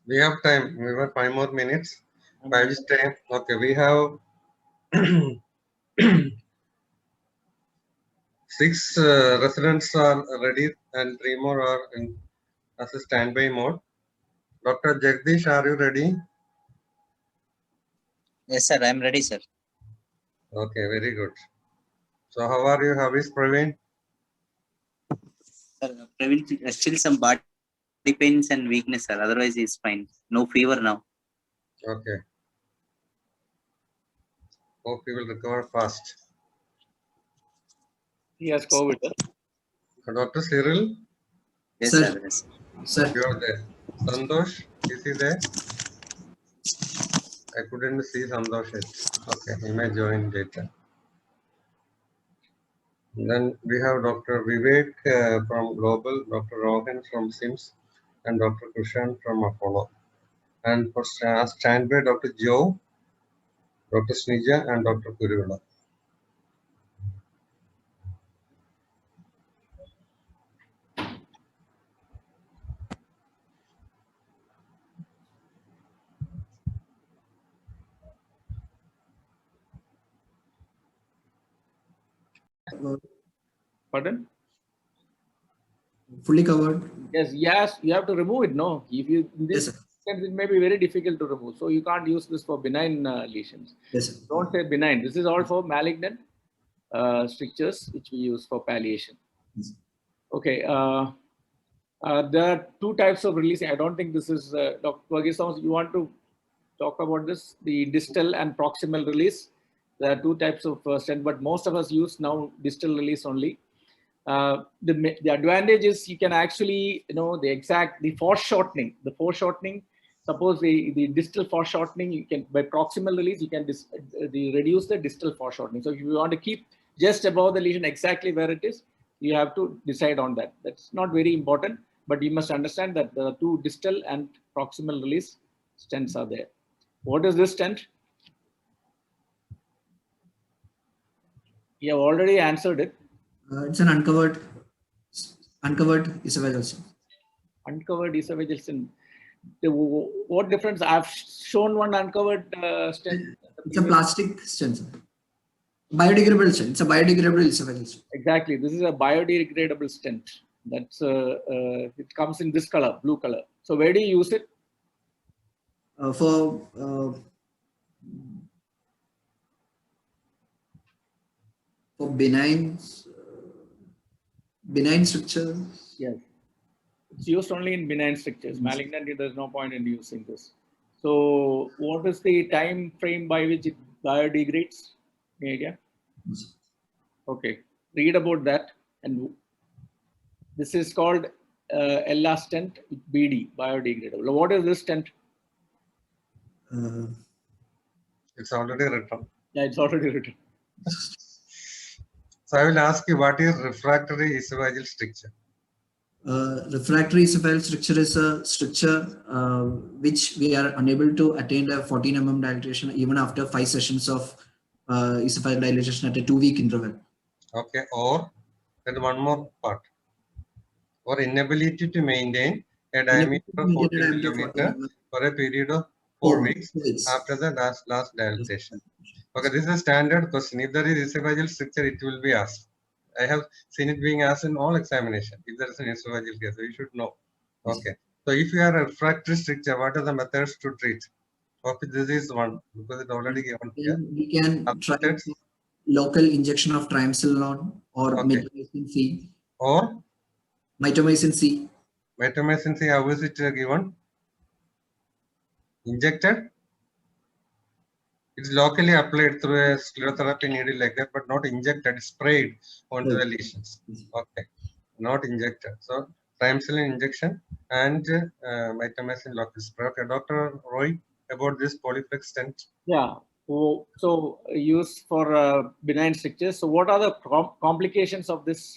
We have time. We have 5 more minutes. By which time? Okay, we have 6 residents are ready and 3 more are in as a standby mode. Dr. Jagdish, are you ready? Yes, sir. I'm ready, sir. Okay, very good. So how are you? How is Praveen? Sir, Praveen, still some body pains and weakness, sir. Otherwise, he's fine. No fever now. Okay. Hope you will recover fast. He has COVID. Dr. Cyril, Yes, Sir. sir. Yes. Sir. you are there. Santosh, is he there? I couldn't see Santosh yet. Okay, he may join later. Then we have Dr. Vivek from Global, Dr. Rohan from SIMS, and Dr. Kushan from Apollo. And for standby, Dr. Joe, Dr. Snija, and Dr. Kurula. Pardon? Fully covered. Yes, you have to remove it. No, if you in this Yes, sir. sense, it may be very difficult to remove. So you can't use this for benign lesions. Yes, sir. Don't say benign. This is all for malignant strictures, which we use for palliation. Yes. Okay. There are two types of releasing. I don't think this is Dr. Varghese Thomas. You want to talk about this? The distal and proximal release. There are two types of stent, but most of us use now distal release only. The advantage is you can actually, the foreshortening. The foreshortening, suppose the distal foreshortening, you can, by proximal release, you can reduce the distal foreshortening. So if you want to keep just above the lesion exactly where it is, you have to decide on that. That's not very important, but you must understand that the two distal and proximal release stents are there. What is this stent? You have already answered it. It's an uncovered esophageal stent. Uncovered esophageal stent. What difference? I've shown one uncovered stent. It's a plastic stent, sir. Biodegradable stent. It's a biodegradable esophageal stent. Exactly. This is a biodegradable stent. That's it comes in this color, blue color. So where do you use it? For benign strictures. Yes. It's used only in benign strictures. Malignant, there's no point in using this. So what is the time frame by which it biodegrades? Any idea? Okay. Read about that. And this is called ELA stent, BD, biodegradable. What is this stent? It's already written. Yeah, it's already written. So I will ask you, what is refractory esophageal stricture? Refractory esophageal stricture is a stricture which we are unable to attain a 14 mm dilatation even after 5 sessions of esophageal dilatation at a 2-week interval. Okay, or then one more part. Or inability to maintain a diameter of 40 millimeter for a period of 4 weeks after the last dilatation. Okay, this is a standard question. If there is esophageal stricture, it will be asked. I have seen it being asked in all examination. If there is an esophageal case, so you should know. Okay. So if you are a refractory stricture, what are the methods to treat? Okay, this is one because it already given here. We can try local injection of triamcinolone or mitomycin C. Or mitomycin C. Mitomycin C, how is it given? Injected? It's locally applied through a sclerotherapy needle like that, but not injected, sprayed onto the lesions. Okay, not injected. So triamcinolone injection and mitomycin local spray. Okay, Dr. Roy, about this polyflex stent. Yeah. So used for benign strictures. So what are the complications of this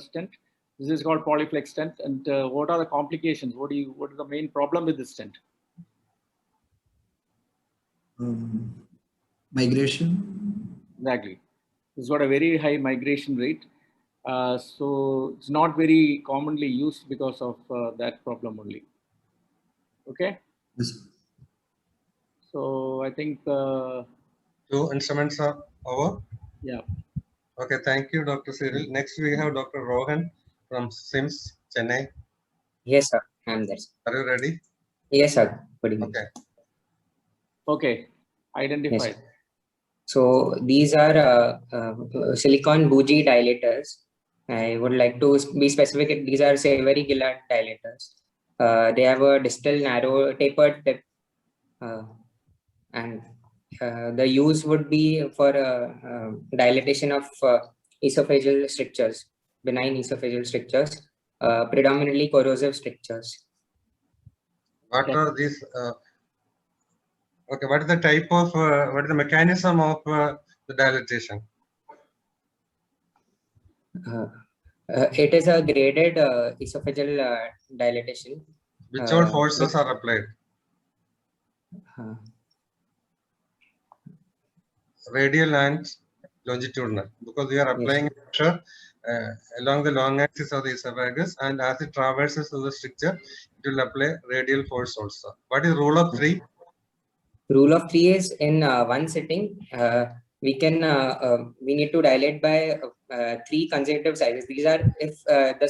stent? This is called polyflex stent. And what are the complications? What is the main problem with this stent? Migration. Exactly. It's got a very high migration rate. So it's not very commonly used because of that problem only. Okay. Yes. So I think, 2 instruments are over. yeah. Okay, thank you, Dr. Cyril. Next, we have Dr. Rohan from SIMS, Chennai. Yes, sir. I'm there. Are you ready? Yes, sir. Good evening. Okay. Okay. Identify. Yes. So these are silicon bougie dilators. I would like to be specific. These are Savary-Gillard dilators. They have a distal narrow tapered tip, and the use would be for dilatation of esophageal strictures, benign esophageal strictures, predominantly corrosive strictures. What Okay. are these? Okay, what is the type of, what is the mechanism of the dilatation? It is a graded esophageal dilatation. Which all forces are applied? Radial and longitudinal, because we are applying pressure along the long axis of the esophagus, and as it traverses through the stricture, it will apply radial force also. What is rule of 3? Rule of 3 is in one sitting, we need to dilate by 3 consecutive sizes. These are if the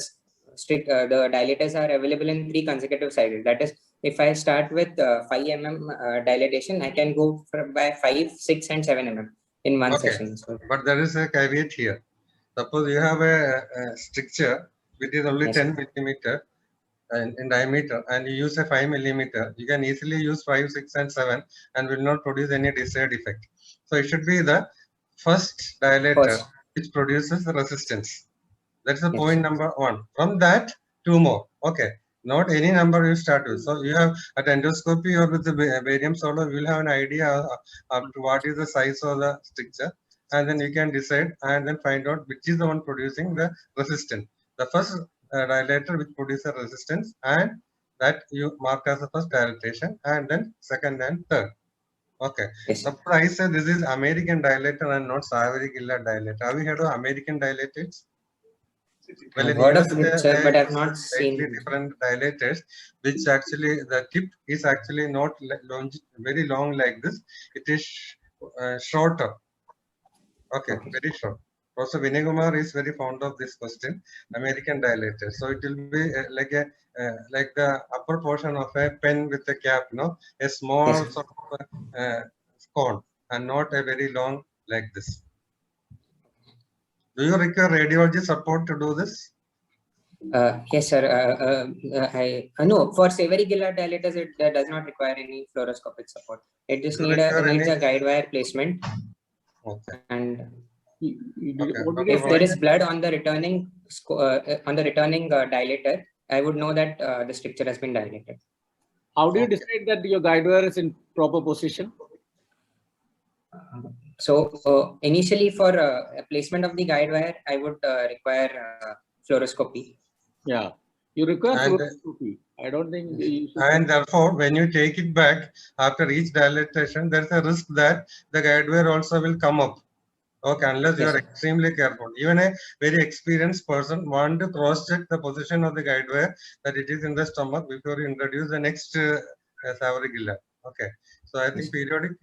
dilators are available in 3 consecutive sizes. That is, if I start with 5 mm dilatation, I can go by 5, 6, and 7 mm in one session. So, but there is a caveat here. Suppose you have a stricture which is only 10 millimeter in diameter, and you use a 5 millimeter, you can easily use 5, 6, and 7 and will not produce any desired effect. So it should be the first dilator which produces the resistance. That's the point number 1. From that, 2 more. Okay. Not any number you start with. So you have at endoscopy or with the barium solo, you will have an idea of what is the size of the stricture, and then you can decide and then find out which is the one producing the resistance. The first dilator which produces resistance, and that you mark as the first dilatation, and then second and third. Okay. Suppose I say this is American dilator and not Savary-Gillard dilator. Have you heard of American dilators? Well, I've heard of it, sir, but I've not seen different dilators, which actually the tip is actually not long, very long like this. It is shorter. Okay, very short. Professor Vinay Kumar is very fond of this question, American dilator. So it will be like the upper portion of a pen with a cap, no, a small sort of cone, and not a very long like this. Do you require radiology support to do this? Yes, sir. I know for Savary-Gillard dilators, it does not require any fluoroscopic support. It just needs a guide wire placement. Okay. And if there is blood on the returning dilator, I would know that the stricture has been dilated. How do you decide that your guide wire is in proper position? So initially, for a placement of the guide wire, I would require fluoroscopy. Yeah, you require fluoroscopy. I don't think. And therefore, when you take it back after each dilatation, there's a risk that the guide wire also will come up. Okay, unless you are extremely careful. Even a very experienced person want to cross-check the position of the guide wire that it is in the stomach before you introduce the next Savary-Gillard. Okay, so I think periodic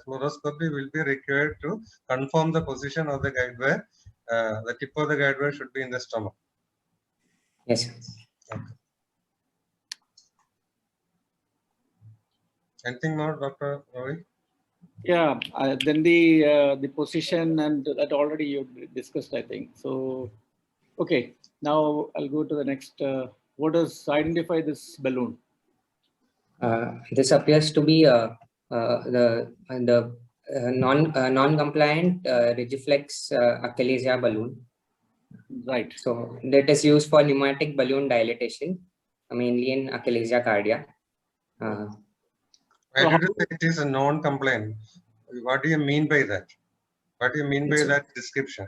fluoroscopy will be required to confirm the position of the guide wire. The tip of the guide wire should be in the stomach. Yes. Okay. Anything more, Dr. Ravi? Yeah, then the position and that already you discussed, I think. So, okay, now I'll go to the next. What does identify this balloon? This appears to be the non-compliant Rigiflex achalasia balloon. Right. So that is used for pneumatic balloon dilatation, mainly in achalasia cardia. Why did you say it is a non-compliant? What do you mean by that? What do you mean by that description?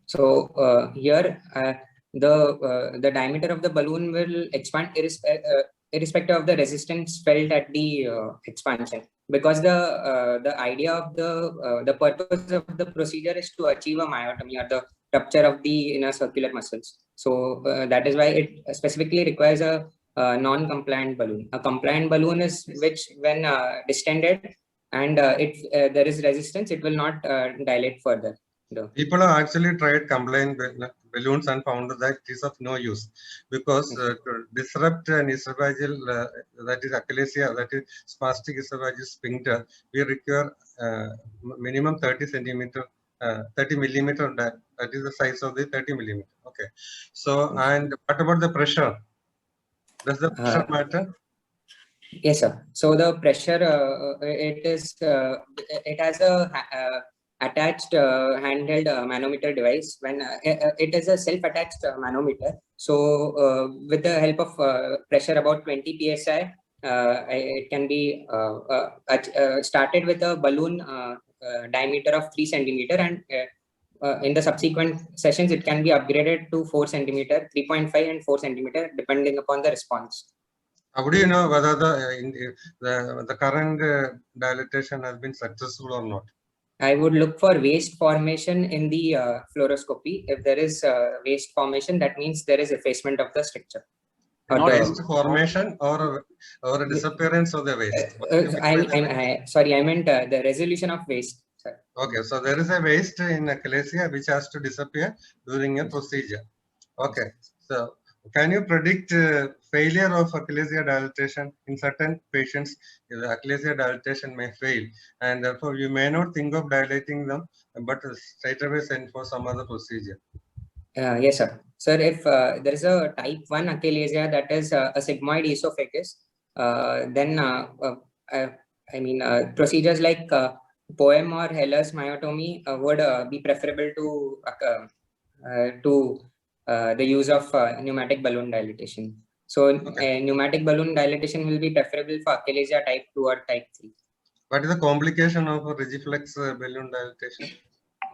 So here the diameter of the balloon will expand irrespective of the resistance felt at the expansion, because the idea of the purpose of the procedure is to achieve a myotomy, or the rupture of the inner circular muscles. So that is why it specifically requires a non-compliant balloon. A compliant balloon is which, when distended and there is resistance, it will not dilate further. People have actually tried compliant balloons and found that it is of no use, because to disrupt an esophageal, that is achalasia, that is spastic esophageal sphincter, we require minimum 30 centimeter, 30 millimeter, that is the size of the 30 millimeter. Okay. So, and what about the pressure? Does the pressure matter? Yes, sir. So the pressure, it has a attached handheld manometer device. When it is a self-attached manometer, so with the help of pressure about 20 psi, it can be started with a balloon diameter of 3 centimeter, and in the subsequent sessions it can be upgraded to 4 centimeter, 3.5 and 4 centimeter, depending upon the response. How do you know whether the current dilatation has been successful or not? I would look for waste formation in the fluoroscopy. If there is waste formation, that means there is effacement of the structure. Not waste formation or a disappearance of the waste. Sorry, I meant the resolution of waste. Sorry. Okay, so there is a waste in achalasia which has to disappear during a procedure. Okay, so can you predict failure of achalasia dilatation? In certain patients, the achalasia dilatation may fail, and therefore you may not think of dilating them, but straight away send for some other procedure. Yes, sir. Sir, if there is a type 1 achalasia, that is a sigmoid esophagus, then procedures like POEM or Heller's myotomy would be preferable to the use of pneumatic balloon dilatation. So pneumatic balloon dilatation will be preferable for achalasia type 2 or type 3. What is the complication of a rigiflex balloon dilatation?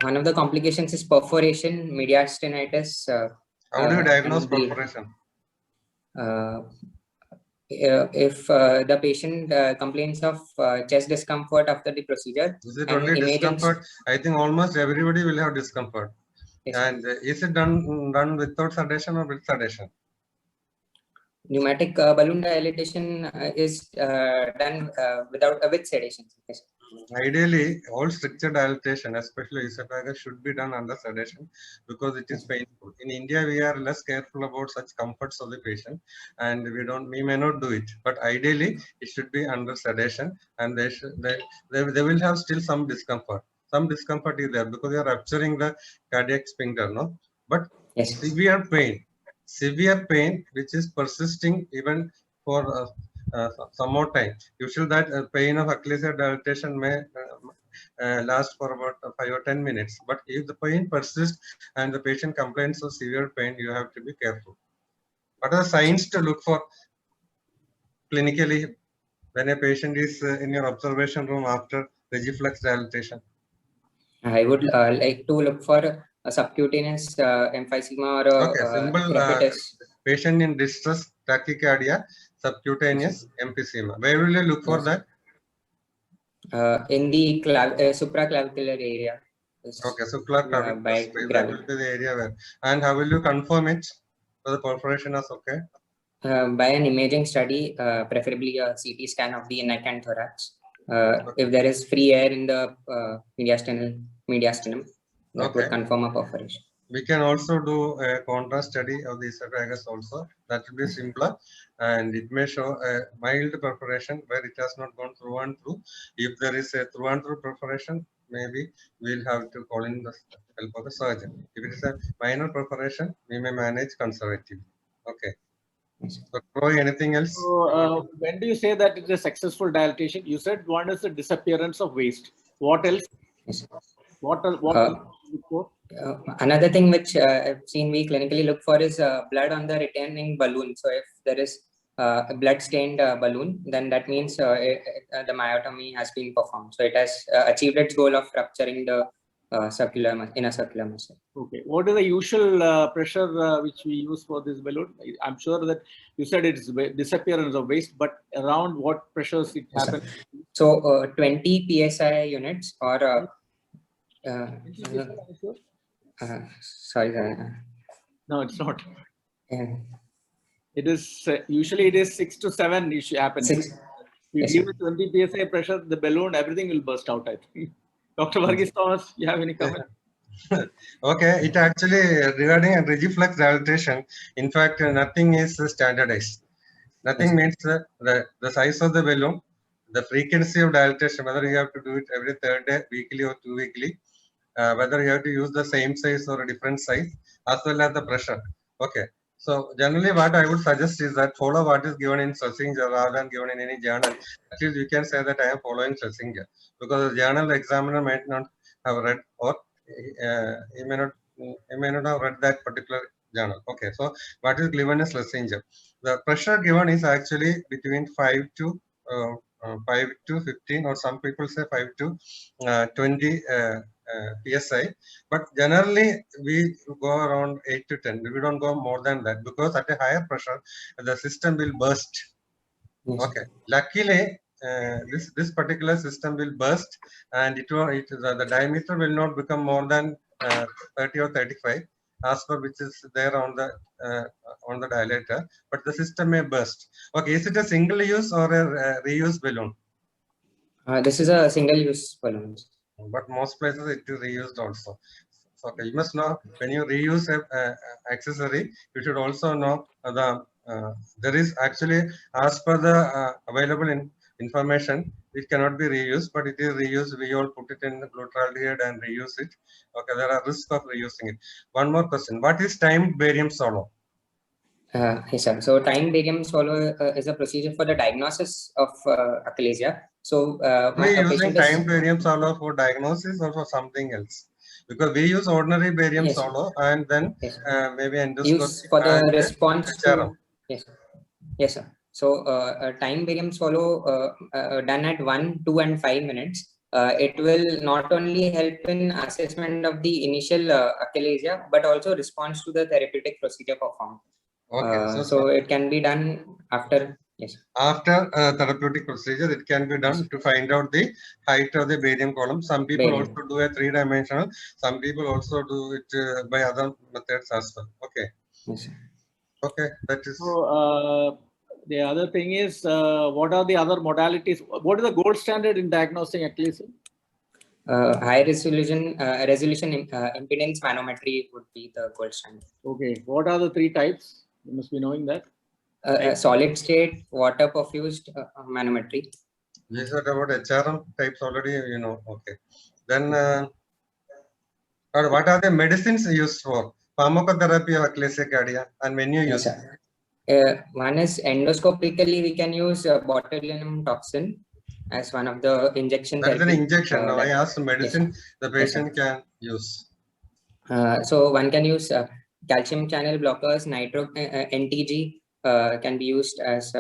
One of the complications is perforation, mediastinitis. How do you diagnose perforation? If the patient complains of chest discomfort after the procedure. Is it only discomfort? I think almost everybody will have discomfort. Yes. And is it done without sedation or with sedation? Pneumatic balloon dilatation is done with sedation. Yes. Ideally, all stricture dilatation, especially esophagus, should be done under sedation because it is painful. In India, we are less careful about such comforts of the patient, and we may not do it. But ideally, it should be under sedation, and they will have still some discomfort. Some discomfort is there because they are rupturing the cardiac sphincter, no? But yes. severe pain which is persisting even for some more time. Usually that pain of achalasia dilatation may last for about 5 or 10 minutes. But if the pain persists and the patient complains of severe pain, you have to be careful. What are the signs to look for clinically when a patient is in your observation room after rigiflex dilatation? I would like to look for a subcutaneous emphysema or simple patient in distress, tachycardia, subcutaneous emphysema. Where will you look for that? In the supraclavicular area. Okay, so that will be the area where. And how will you confirm it? So the perforation is okay? By an imaging study, preferably a CT scan of the neck and thorax. If there is free air in the mediastinum, that would confirm a perforation. We can also do a contrast study of the esophagus also. That will be simpler, and it may show a mild perforation where it has not gone through and through. If there is a through and through perforation, maybe we'll have to call in the help of the surgeon. If it is a minor perforation, we may manage conservatively. Okay. So, Troy, anything else? So, when do you say that it is a successful dilatation? You said one is the disappearance of waste. What else? Yes. What another thing which I've seen we clinically look for is blood on the retaining balloon. So if there is a blood-stained balloon, then that means the myotomy has been performed. So it has achieved its goal of rupturing the inner circular muscle. Okay. What is the usual pressure which we use for this balloon? I'm sure that you said it's disappearance of waste, but around what pressures it happens? So 20 psi units or sorry. No, it's not. It is usually it is 6 to 7 issue happens. 6. You Yes, give sir. it 20 psi pressure, the balloon, everything will burst out. I think. Dr. Varghese Thomas, you have any comment? Okay, it actually regarding a rigiflex dilatation. In fact, nothing is standardized. Nothing Yes. means the size of the balloon, the frequency of dilatation, whether you have to do it every third day, weekly or 2 weekly, whether you have to use the same size or a different size, as well as the pressure. Okay. So generally what I would suggest is that follow what is given in Schlesinger rather than given in any journal. At least you can say that I am following Schlesinger, because the journal examiner might not have read, or he may not have read that particular journal. Okay. So what is given is Schlesinger. The pressure given is actually between 5 to 15, or some people say 5 to 20 psi, but generally we go around 8 to 10. We don't go more than that, because at a higher pressure the system will burst. Yes. Okay, luckily this particular system will burst, and the diameter will not become more than 30 or 35 as per which is there on the dilator, but the system may burst. Okay, is it a single use or a reuse balloon? This is a single-use balloon. But most places it is reused also. So, okay, you must know, when you reuse a accessory, you should also know there is actually, as per the available information, it cannot be reused, but it is reused. We all put it in the glutaraldehyde and reuse it. Okay, there are risks of reusing it. One more question: what is timed barium swallow? Yes, sir. So time barium swallow is a procedure for the diagnosis of achalasia. So Are we using patient is, timed barium swallow for diagnosis or for something else? Because we use ordinary barium yes, swallow, and then yes, maybe use endoscopy for the and response HRM. to, yes, yes, sir. So time barium swallow done at 1, 2, and 5 minutes. It will not only help in assessment of the initial achalasia, but also response to the therapeutic procedure performed. Okay, So it can be done after, yes. After therapeutic procedure, it can be done to find out the height of the barium column. Some people Barium. also do a 3-dimensional. Some people also do it by other methods as well. Okay. Yes. Okay, that is. So the other thing is, what are the other modalities? What is the gold standard in diagnosing achalasia? High resolution impedance manometry would be the gold standard. Okay, what are the 3 types? You must be knowing that. Solid state, water perfused manometry. We said about HRM types already, you know. Okay. Then, what are the medicines used for? Pharmacotherapy of achalasia cardia, and when you use. Yes, one is endoscopically, we can use botulinum toxin as one of the injection That is an therapy. injection. Now I asked medicine yes, the patient can use. So one can use calcium channel blockers, NTG can be used as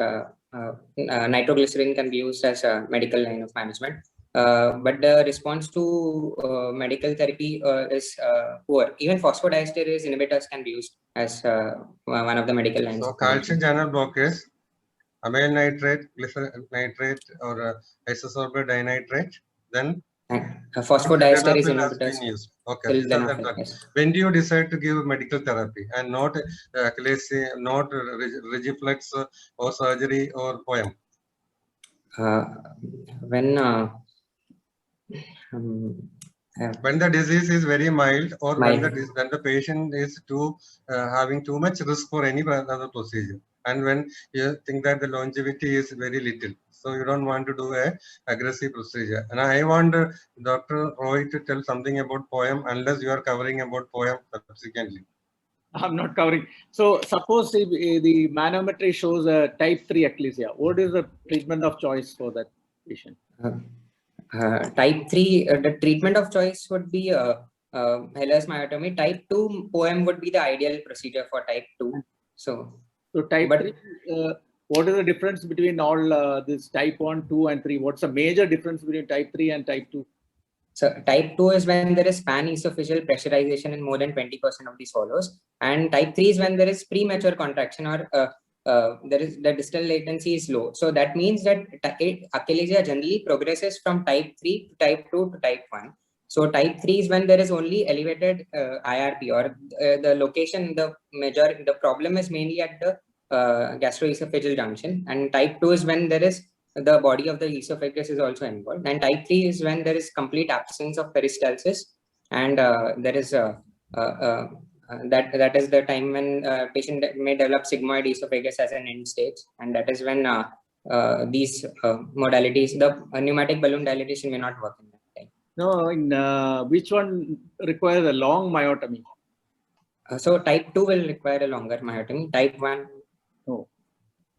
nitroglycerin can be used as a medical line of management. But the response to medical therapy is poor. Even phosphodiesterase inhibitors can be used as one of the medical lines. So of calcium management. channel blockers, amyl nitrate, glycerol nitrate, or isosorbate dinitrate, then Phosphodiesterase sildenafil has inhibitors. been used. Okay, these are the Sildenafil, drugs. yes. When do you decide to give medical therapy and not achalasia, not rigiflex or surgery or poem? When when the disease is very mild, or mild. when the patient is having too much risk for any other procedure, and when you think that the longevity is very little, so you don't want to do a aggressive procedure. And I want Dr. Roy to tell something about poem, unless you are covering about poem subsequently. I'm not covering. So suppose the manometry shows a type 3 achalasia. What is the treatment of choice for that patient? Type 3, the treatment of choice would be Heller's myotomy. Type 2 poem would be the ideal procedure for type 2. So type 3, what is the difference between all this type 1, 2, and 3? What's the major difference between type 3 and type 2? So type 2 is when there is pan-esophageal pressurization in more than 20% of the swallows, and type 3 is when there is premature contraction, or there is the distal latency is low. So that means that achalasia generally progresses from type 3 to type 2 to type 1. So type 3 is when there is only elevated IRP, or the location, the problem is mainly at the gastroesophageal junction, and type 2 is when there is the body of the esophagus is also involved, and type 3 is when there is complete absence of peristalsis, and there is that is the time when patient may develop sigmoid esophagus as an end stage, and that is when these modalities, the pneumatic balloon dilatation may not work in that time. No, in which one requires a long myotomy? So type 2 will require a longer myotomy. Type 1. No.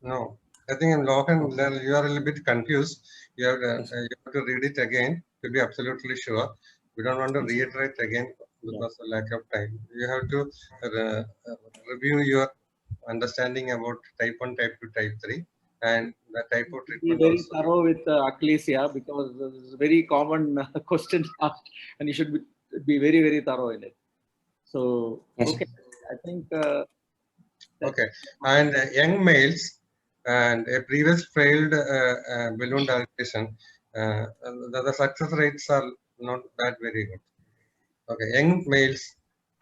No. I think in Lohan, you are a little bit confused. You have, Yes. you have to read it again to be absolutely sure. We don't want to reiterate again because of lack of time. You have to review your understanding about type 1, type 2, type 3, and the type of Be treatment very also. thorough with achalasia, because this is a very common question asked, and you should be very, very thorough in it. So, Yes. okay, I think. Okay, and young males and a previous failed balloon dilatation, the success rates are not that very good. Okay, young males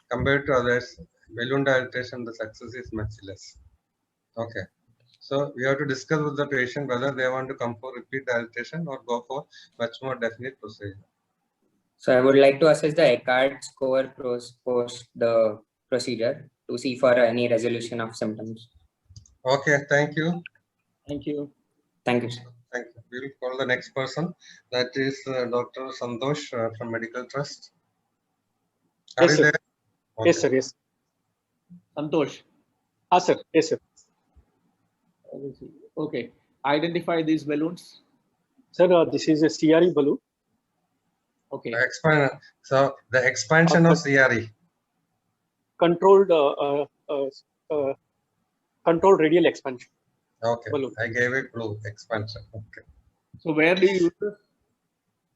compared to others, balloon dilatation, the success is much less. Okay, so we have to discuss with the patient whether they want to come for repeat dilatation or go for much more definite procedure. So I would like to assess the Eckhart score post the procedure to see for any resolution of symptoms. Okay, thank you. Thank you. Thank you, sir. Thank you. We will call the next person. That is Dr. Santosh from Medical Trust. Are Yes, you sir. there? Okay. Yes, sir. Yes. Santosh. Ah, sir. Yes, sir. Let's see. Okay. Identify these balloons. Sir, this is a CRE balloon. Okay. So the expansion of CRE. Controlled, controlled radial expansion. Okay. Balloon. I gave a clue. Expansion. Okay. So where do you use this?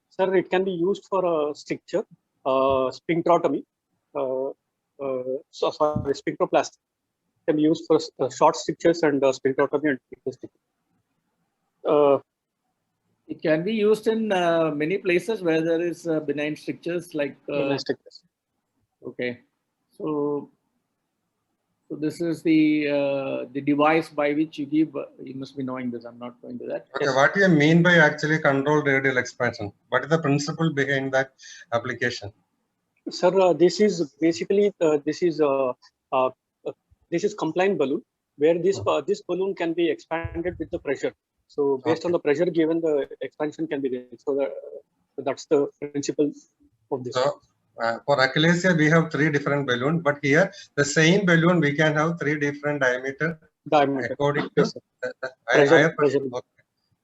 Sir, it can be used for a stricture, sphincterotomy. Sorry, sphincteroplasty. Can be used for short strictures and sphincterotomy and It can be used in many places where there is benign strictures, like. strictures. Okay. So this is the device by which you give. You must be knowing this. I'm not going to that. Okay. What do you mean by actually controlled radial expansion? What is the principle behind that application? Sir, this is basically this is compliant balloon, where this balloon can be expanded with the pressure. So based on the pressure given, the expansion can be there. So that's the principle of this. So for achalasia, we have 3 different balloons, but here the same balloon we can have 3 different diameter according to the higher pressure. Okay.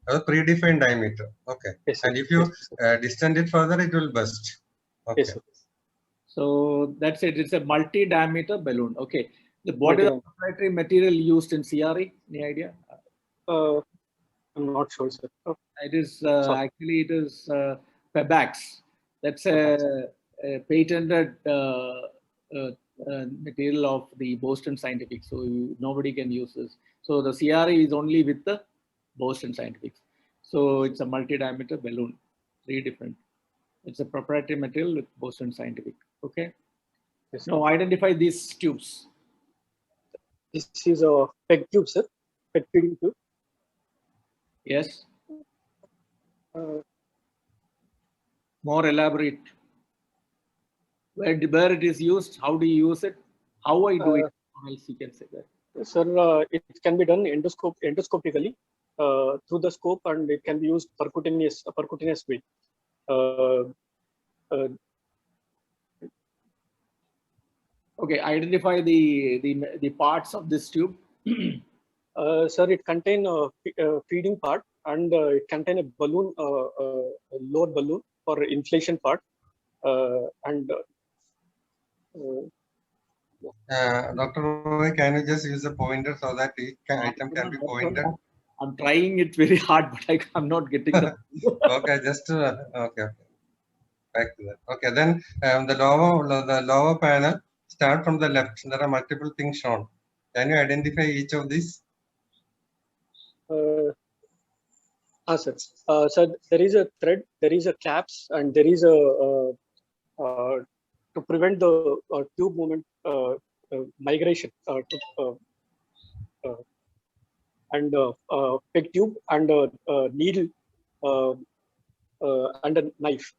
A predefined diameter. Okay. Yes, and if you distend it further, it will burst. Okay. Yes, so that's it. It's a multi-diameter balloon. Okay. What is the proprietary material used in CRE? Any idea? I'm not sure, sir. It is actually it is Pebax. That's a patented material of the Boston Scientific. So nobody can use this. So the CRE is only with the Boston Scientific. So it's a multi-diameter balloon. 3 different. It's a proprietary material with Boston Scientific. Okay. Yes. Now identify these tubes. This is a PEG tube, sir. PEG feeding tube. Yes. More elaborate. Where it is used? How do you use it? How I do it? Or else you can say that. Sir, it can be done endoscopically through the scope, and it can be used percutaneous way. Okay, identify the parts of this tube. Sir, it contain a feeding part, and it contain a balloon, a lower balloon for inflation part, and Dr. Roy, can you just use a pointer so that each item can be pointed? I'm trying it very hard, but I'm not getting the. Okay, just okay. Back to that. Okay, then the lower panel, start from the left. There are multiple things shown. Can you identify each of these? sir. So there is a thread, there is a caps, and there is a to prevent the tube movement migration. and peg tube and needle and a knife.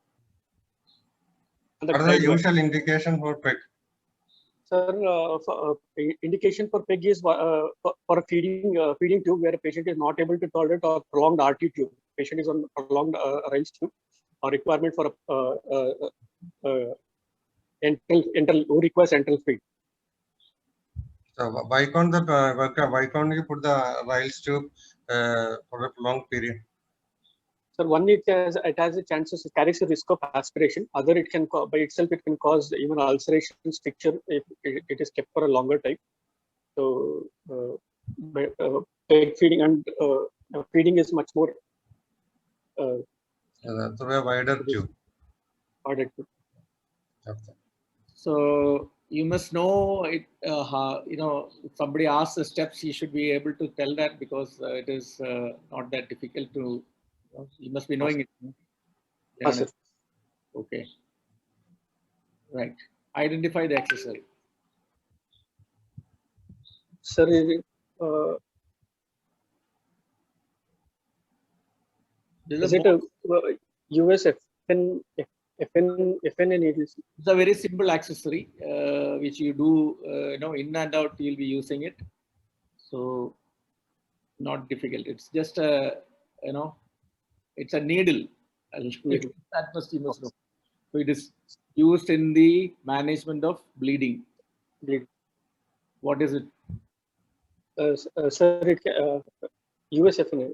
And What are the usual indication for PEG? Sir, indication for PEG is for a feeding tube where a patient is not able to tolerate a prolonged RT tube. Patient is on prolonged Ryle's tube, or requirement for who requires enteral feed. So why can't you put the Ryle's tube for a long period? So one, it has a chances, it carries a risk of aspiration. Other, it can by itself it can cause even ulceration, stricture if it is kept for a longer time. So peg feeding and feeding is much more through a wider tube. harder to. Okay. So you must know it. You know, if somebody asks the steps, you should be able to tell that, because it is not that difficult to. You must be knowing it. Yes, sir. Okay. Right. Identify the accessory. Sir, is it a US FN needles? It's a very simple accessory which you do, you know, in and out. You'll be using it, so not difficult. It's just a, you know, it's a needle. That must you must know. So it is used in the management of bleeding. What is it? Sir, USFN.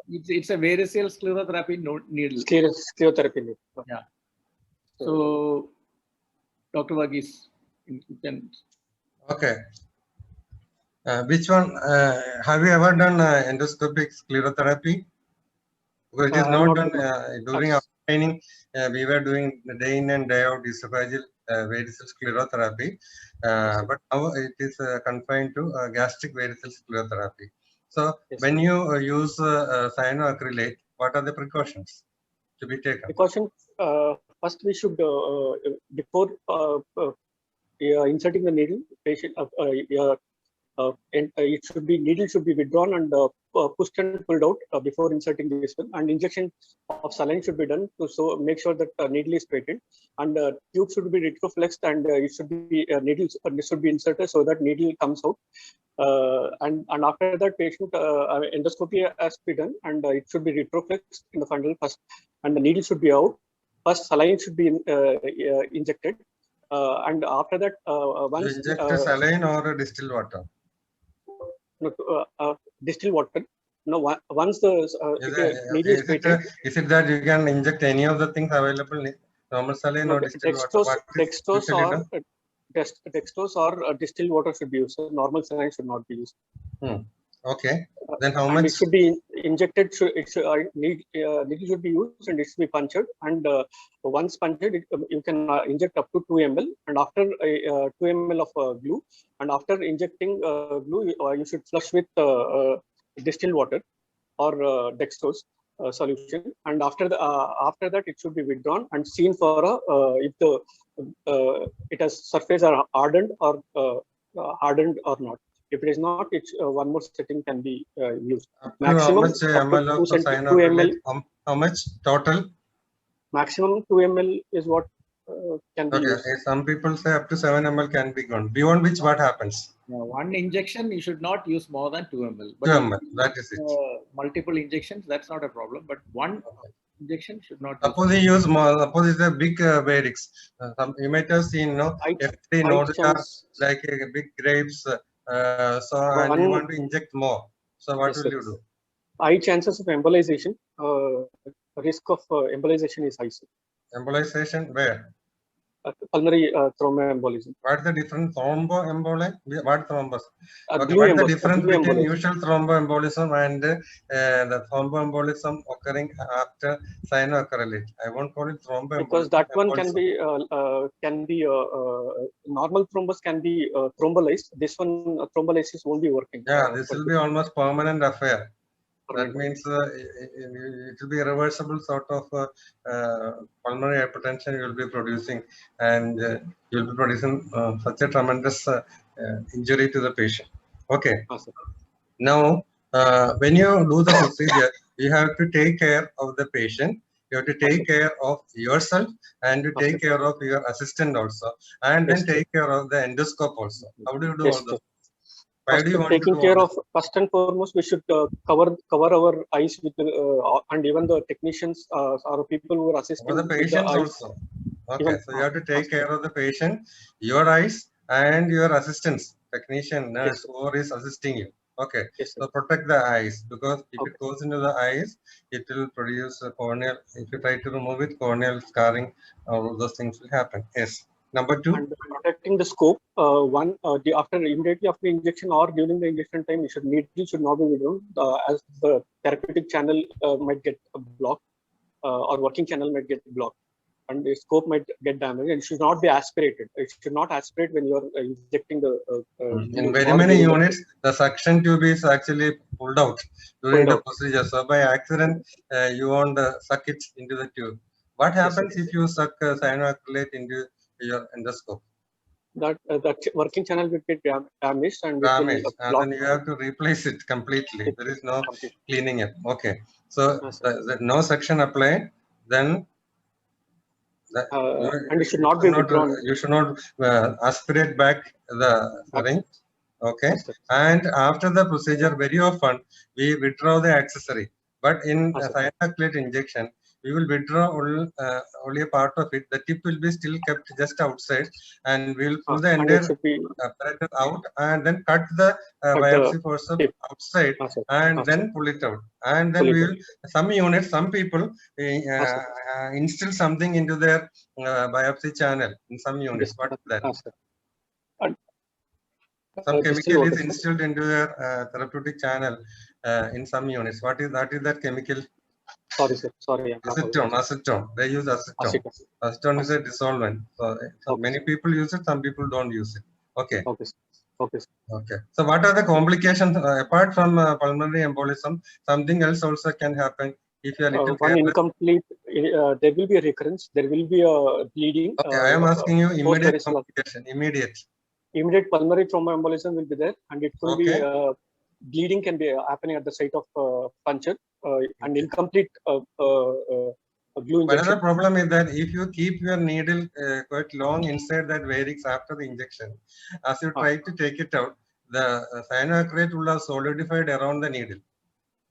It's a variceal sclerotherapy needle. Sclerotherapy needle. Yeah. So, Dr. Varghese, you can. Okay. Which one? Have you ever done endoscopic sclerotherapy? Because it is not done during our training. We were doing day in and day out esophageal variceal sclerotherapy, but now it is confined to gastric variceal sclerotherapy. So, when you use cyanoacrylate, what are the precautions to be taken? Precaution. First, we should before inserting the needle, patient it should be needle should be withdrawn and pushed and pulled out before inserting this one, and injection of saline should be done to so make sure that needle is patent, and tube should be retroflexed, and it should be needles should be inserted so that needle comes out, and after that patient endoscopy has to be done, and it should be retroflexed in the funnel first, and the needle should be out. First, saline should be injected, and after that, once inject saline or distilled water. Distilled water. No, once the needle is patent. Is it that you can inject any of the things available? Normal saline or distilled water? Dextrose or distilled water should be used. So normal saline should not be used. Okay. Then how much? It should be injected. Needle should be used and it should be punctured. And once punctured, you can inject up to 2 ml. And after 2 ml of glue, and after injecting glue, you should flush with distilled water or dextrose solution. And after that, it should be withdrawn and seen for if the it has surface are hardened or not. If it is not, it's one more setting can be used. Maximum how much total? Maximum 2 ml is what can be used. Some people say up to 7 ml can be gone. Beyond which, what happens? One injection, you should not use more than 2 ml. But 2 ml, that is it. Multiple injections, that's not a problem. But one injection should not. Suppose you use more. Suppose it's a big Vadix. You might have seen, no, F3 nodes are like big grapes. And you want to inject more. So what will you do? High chances of embolization. Risk of embolization is high. Embolization where? Pulmonary thromboembolism. What is the difference? Thromboemboli? What thrombus? Okay, what is the difference between usual thromboembolism and the thromboembolism occurring after cyanoacrylate? I won't call it thromboembolism. Because that one can be normal thrombus can be thrombolized. This one thrombolysis won't be working. Yeah, this will be almost permanent affair. That means it will be a reversible sort of pulmonary hypertension you will be producing, and you will be producing such a tremendous injury to the patient. Okay. Awesome. Now, when you do the procedure, you have to take care of the patient. You have to take care of yourself and to take care of your assistant also, and then take care of the endoscope also. How do you do all this? Why do you want to taking do care all of first and foremost, we should cover our eyes with and even the technicians or people who are assisting for the with patients eyes. also? Okay, so you have to take care of the patient, your eyes, and your assistants, technician, nurse, who is assisting you. Okay, so protect the eyes, because if it goes into the eyes, it will produce a corneal. If you try to remove it, corneal scarring, all of those things will happen. Yes. Number 2. And protecting the scope. Immediately after injection or during the injection time, needle should not be withdrawn, as the therapeutic channel might get blocked, or working channel might get blocked, and the scope might get damaged. And it should not be aspirated. It should not aspirate when you are injecting the. In very many units, the suction tube is actually pulled out during the procedure. So by accident, you won't suck it into the tube. What happens if you suck cyanoacrylate into your endoscope? That the working channel will get damaged, and damaged, and then you have to replace it completely. There is no cleaning it. Okay, so no suction applied, then and it should not be withdrawn. You should not aspirate back the syringe. Okay, and after the procedure, very often we withdraw the accessory, but in cyanoacrylate injection, we will withdraw only a part of it. The tip will be still kept just outside, and we will pull the entire apparatus out and then cut the biopsy forceps outside and then pull it out. And then we will, some units, some people instill something into their biopsy channel in some units. What is that? Some chemical is instilled into their therapeutic channel in some units. What is that? Is that chemical? Sorry, sir. Sorry. Acetone. They use acetone. Acetone is a dissolvent. So many people use it. Some people don't use it. Okay. Okay. So what are the complications apart from pulmonary embolism? Something else also can happen if you are little one incomplete. There will be a recurrence. There will be a bleeding. Okay, I am asking you immediate complication. Immediate pulmonary thromboembolism will be there, and it could be bleeding can be happening at the site of puncture, and incomplete glue injection. Another problem is that if you keep your needle quite long inside that varix after the injection, as you try to take it out, the cyanoacrylate will have solidified around the needle.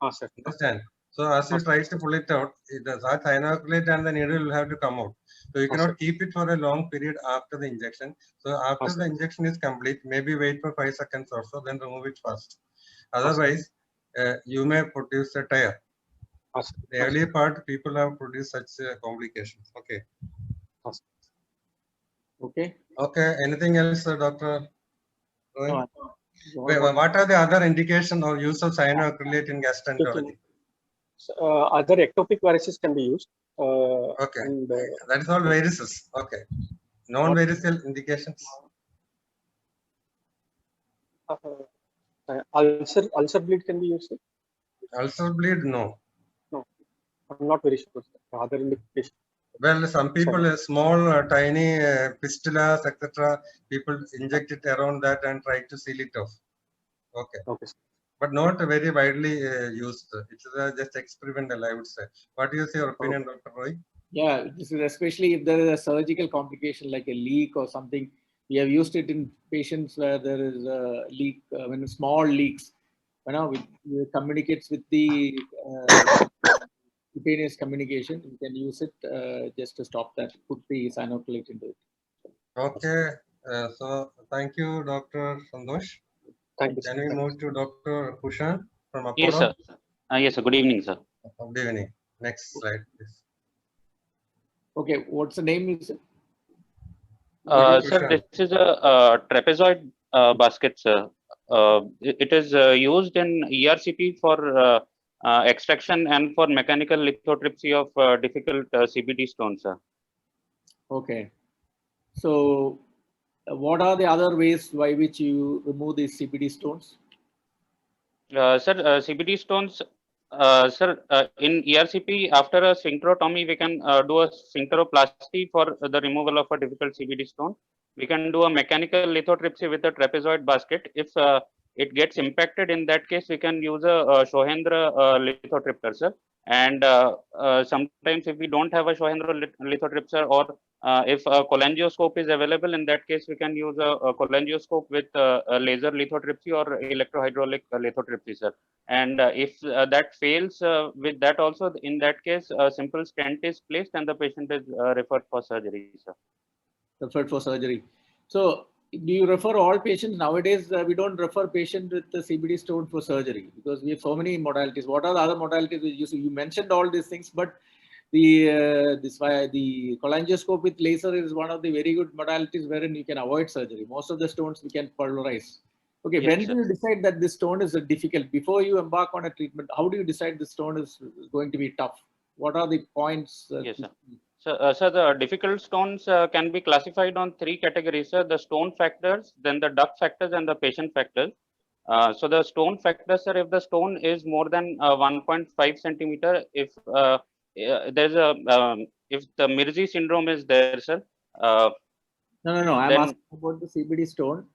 Understand? So as you try to pull it out, the cyanoacrylate and the needle will have to come out. So you cannot keep it for a long period after the injection. So after the injection is complete, maybe wait for 5 seconds or so, then remove it first. Otherwise, you may produce a tear. The earlier part, people have produced such complications. Okay. Okay. Anything else, Dr. Roy? What are the other indications or use of cyanoacrylate in gastroenterology? Other ectopic viruses can be used. Okay. And, that is all viruses. Okay. Non-viruses indications. Ulcer bleed can be used. Ulcer bleed, no. No, I'm not very sure. Other indications. Well, some people, small, tiny fistulas, etc. People inject it around that and try to seal it off. Okay. But not very widely used. It's just experimental, I would say. What is your opinion, Dr. Roy? Yeah, this is especially if there is a surgical complication like a leak or something. We have used it in patients where there is a leak, when small leaks, it communicates with the cutaneous communication. You can use it just to stop that, put the cyanoacrylate into it. Okay, so thank you, Dr. Santosh. Thank you. Can we move to Dr. Kushan from Apollo? Yes, sir. Yes, sir. Good evening, sir. Good evening. Next slide, please. Okay, what's the name? Is it? Sir, this is a trapezoid basket, sir. It is used in ERCP for extraction and for mechanical lithotripsy of difficult CBD stones, sir. Okay. So, what are the other ways by which you remove these CBD stones? Sir, CBD stones, sir, in ERCP, after a sphincterotomy, we can do a sphincteroplasty for the removal of a difficult CBD stone. We can do a mechanical lithotripsy with a trapezoid basket if it gets impacted, in that case, we can use a Shohendra lithotripter, sir. And sometimes if we don't have a Shohendra lithotripter, or if a cholangioscope is available, in that case, we can use a cholangioscope with a laser lithotripsy or electrohydraulic lithotripsy, sir. And if that fails with that also, in that case, a simple stent is placed and the patient is referred for surgery, sir. Referred for surgery. So do you refer all patients? Nowadays, we don't refer patient with the CBD stone for surgery because we have so many modalities. What are the other modalities we use? You mentioned all these things, but the cholangioscope with laser is one of the very good modalities wherein you can avoid surgery. Most of the stones we can pulverize. Okay, Yes, when sir. do you decide that this stone is difficult? Before you embark on a treatment, how do you decide this stone is going to be tough? What are the points? Yes, sir. So, the difficult stones can be classified on 3 categories, sir: the stone factors, then the duct factors, and the patient factors. So the stone factors, sir, if the stone is more than 1.5 centimeter, if there's a if the Mirzi syndrome is there, sir. No. I'm Then, asking about the CBD stone.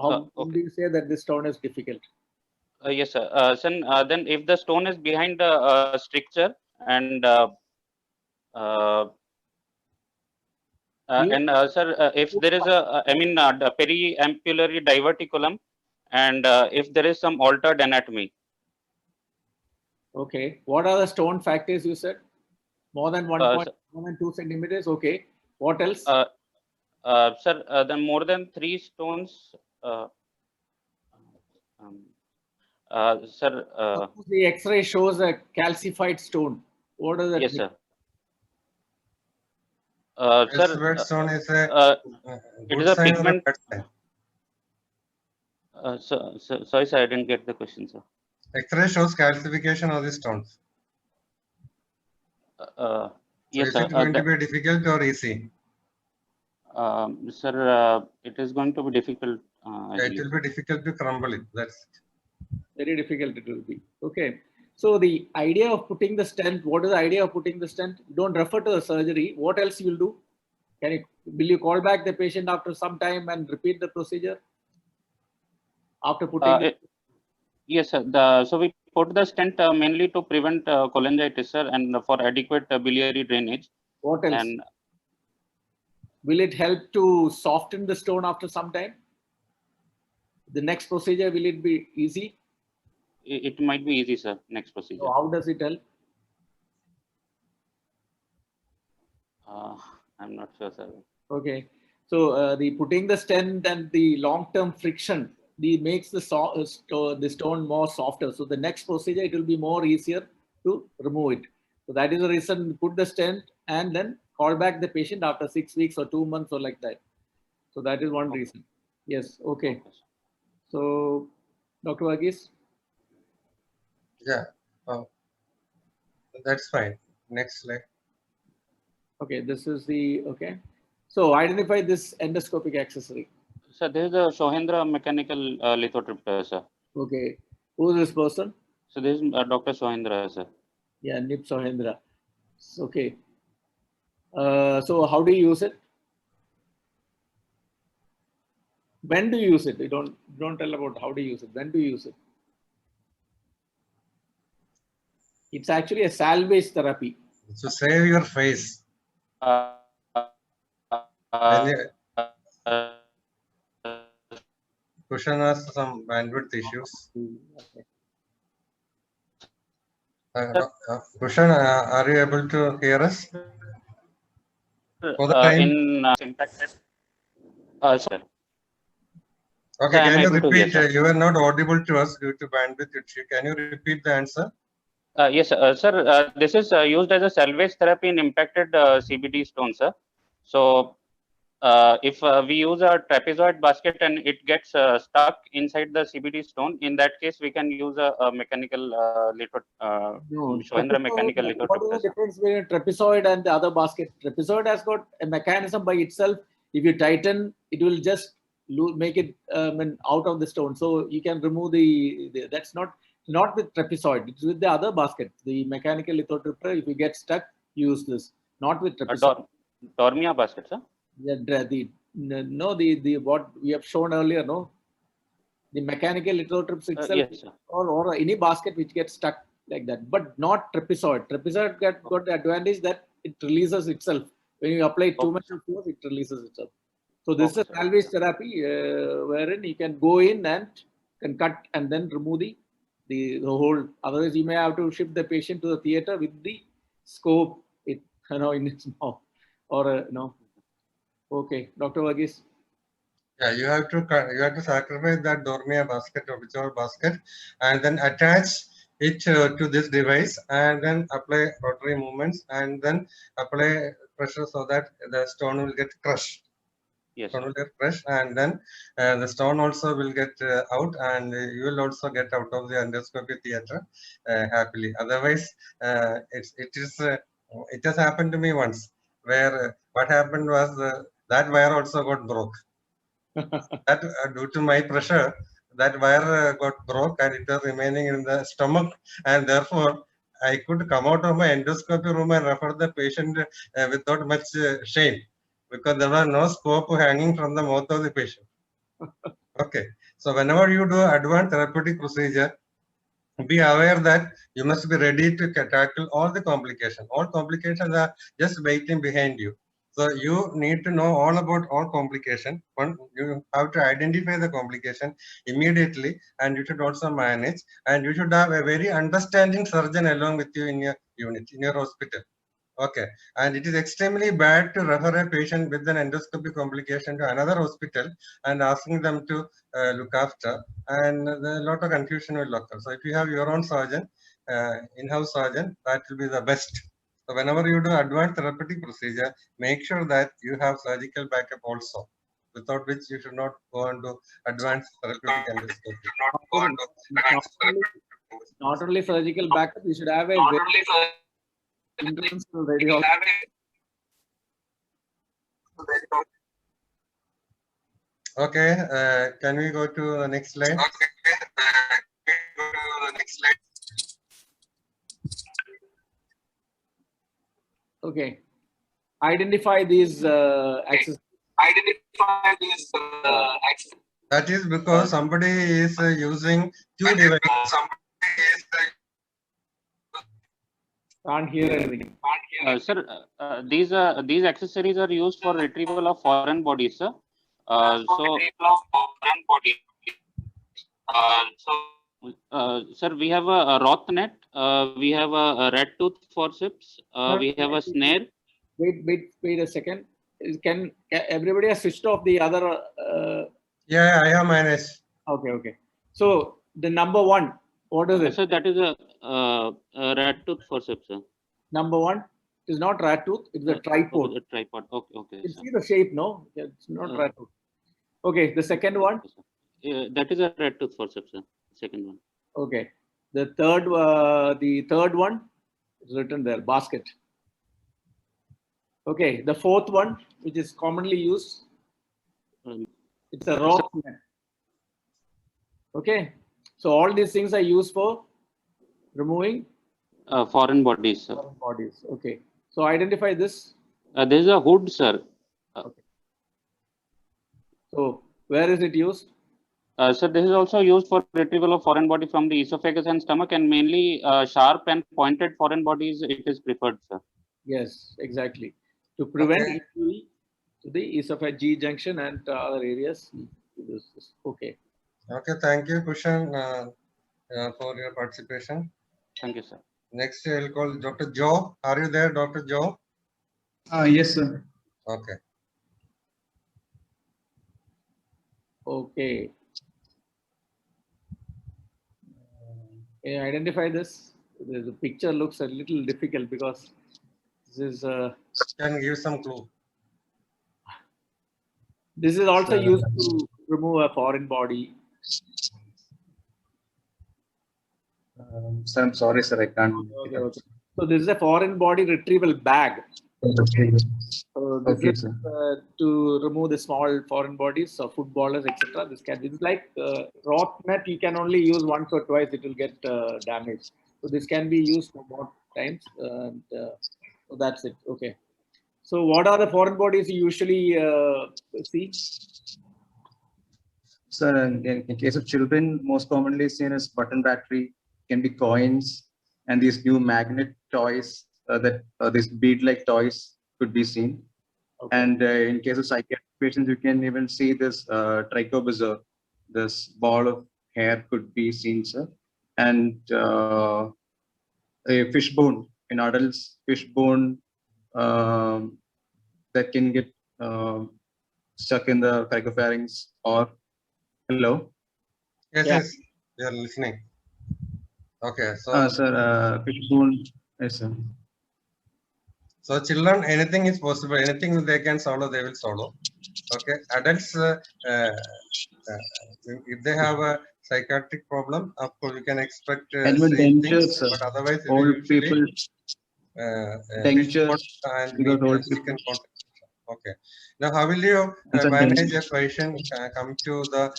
How okay. do you say that this stone is difficult? Yes, sir. Then if the stone is behind the stricture, and sir, if there is a, the periampullary diverticulum, and if there is some altered anatomy. Okay. What are the stone factors you said? More than Sir, 1.2 centimeters. Okay. What else? Sir, then more than 3 stones. Sir. Suppose the X-ray shows a calcified stone. What does that Yes, mean? sir. Calcified stone is a it good is a sign or a pigment. bad sign? Sorry, sir, I didn't get the question, sir. X-ray shows calcification of the stones. Yes, is sir. it going to be difficult or easy? Sir, it is going to be difficult. It will be difficult to crumble it. That's Very difficult it will be. Okay. So the idea of putting the stent, what is the idea of putting the stent? Don't refer to the surgery. What else you will do? Will you call back the patient after some time and repeat the procedure? After putting yes, sir. So we put the stent mainly to prevent cholangitis, sir, and for adequate biliary drainage. What else? And will it help to soften the stone after some time? The next procedure, will it be easy? It might be easy, sir. Next procedure. So how does it help? I'm not sure, sir. Okay. So the putting the stent and the long-term friction, makes the stone more softer. So the next procedure, it will be more easier to remove it. So that is the reason put the stent and then call back the patient after 6 weeks or 2 months or like that. So that is one reason. Yes. Okay. So Dr. Varghese? yeah. Oh, that's fine. Next slide. Okay, this is the, okay. So identify this endoscopic accessory. Sir, this is a Shohendra mechanical lithotripter, sir. Okay. Who is this person? So this is Dr. Shohendra, sir. Yeah, Nip Shohendra. Okay. So how do you use it? When do you use it? You don't tell about how do you use it. When do you use it? It's actually a salvage therapy. So save your face. Kushan has some bandwidth issues. Kushan, are you able to hear us? For the time? Impacted. Sir. Okay, Sir, can you repeat? Hear, you are not audible to us due to bandwidth issue. Can you repeat the answer? Yes, sir. This is used as a salvage therapy in impacted CBD stones, sir. So, if we use a trapezoid basket and it gets stuck inside the CBD stone, in that case, we can use a mechanical Shohendra mechanical lithotripter. What is the difference between a trapezoid and the other basket? Trapezoid has got a mechanism by itself. If you tighten, it will just make it out of the stone. So you can remove that's not with trapezoid. It's with the other basket, the mechanical lithotripter. If you get stuck, use this. Not with trapezoid. Dormia basket, sir. Yeah, what we have shown earlier, no? The mechanical lithotrips itself, Yes, sir. or any basket which gets stuck like that, but not trapezoid. Trapezoid got the advantage that it releases itself. When you apply too much of force, it releases itself. So this is a salvage therapy wherein you can go in and can cut and then remove the whole. Otherwise, you may have to shift the patient to the theater with the scope, in its mouth, or Okay, Dr. Varghese. Yeah, you have to sacrifice that Dormia basket or whichever basket, and then attach it to this device, and then apply rotary movements, and then apply pressure so that the stone will get crushed. Yes. Stone will get crushed, and then the stone also will get out, and you will also get out of the endoscopy theater happily. Otherwise, it has happened to me once, where what happened was that wire also got broke. That due to my pressure, that wire got broke and it was remaining in the stomach, and therefore I could come out of my endoscopy room and refer the patient without much shame, because there was no scope hanging from the mouth of the patient. Okay, so whenever you do advanced therapeutic procedure, be aware that you must be ready to tackle all the complications. All complications are just waiting behind you. So you need to know all about all complications. One, you have to identify the complication immediately, and you should also manage. And you should have a very understanding surgeon along with you in your unit, in your hospital. Okay, and it is extremely bad to refer a patient with an endoscopy complication to another hospital and asking them to look after, and a lot of confusion will occur. So if you have your own surgeon, in-house surgeon, that will be the best. So whenever you do advanced therapeutic procedure, make sure that you have surgical backup also, without which you should not go on to advanced therapeutic endoscopy. Not only surgical backup, you should have a very interventional radiology. Okay, can we go to the next slide? Okay, identify these accessories. That is because somebody is using two devices. Can't hear anything. Sir, these accessories are used for retrieval of foreign bodies, sir. Sir, we have a Roth net, we have a red tooth forceps, we have a snare. Wait a second. Can everybody has switched off the other? Yeah, I have managed. Okay. So the number one, what is it? Sir, that is a red tooth forceps, sir. Number one is not rat tooth, it's a tripod. Okay, tripod. Okay. You see the shape, no? It's not rat tooth. Okay, the second one. That is a red tooth forceps, sir. Second one. Okay, the third one is written there, basket. Okay, the fourth one, which is commonly used, it's a Roth net. Okay, so all these things are used for removing foreign bodies, sir. Foreign bodies. Okay, so identify this. There is a hood, sir. Okay. So where is it used? Sir, this is also used for retrieval of foreign body from the esophagus and stomach, and mainly sharp and pointed foreign bodies, it is preferred, sir. Yes, exactly. To prevent injury to the esophageal G junction and other areas. Okay. Okay, thank you, Kushan, for your participation. Thank you, sir. Next, I will call Dr. Joe. Are you there, Dr. Joe? Yes, sir. Okay. Okay. Identify this. The picture looks a little difficult because this is. Can give some clue. This is also used to remove a foreign body. Sir, I'm sorry, sir. I can't. Okay. So this is a foreign body retrieval bag. Okay. So this is to remove the small foreign bodies, so footballers, etc. This is like Roth net. You can only use once or twice; it will get damaged. So this can be used for more times. So that's it. Okay. So what are the foreign bodies you usually see? Sir, in case of children, most commonly seen as button battery, can be coins, and these new magnet toys, these bead-like toys could be seen. Okay. And in case of psychiatric patients, you can even see this trichobezoar, this ball of hair could be seen, sir. And a fishbone in adults, fishbone that can get stuck in the cricopharynx or hello. Yes, Yeah. yes, we are listening. Okay, so Sir, fishbone, yes, sir. so children, anything is possible. Anything they can solve, they will solve. Okay, adults, if they have a psychiatric problem, of course, you can expect And even same dentures, things. sir. But otherwise, we Old usually people, fishbone dentures, and because old stick and people. contact. Okay. Now, how will you And sir, manage a patient come to the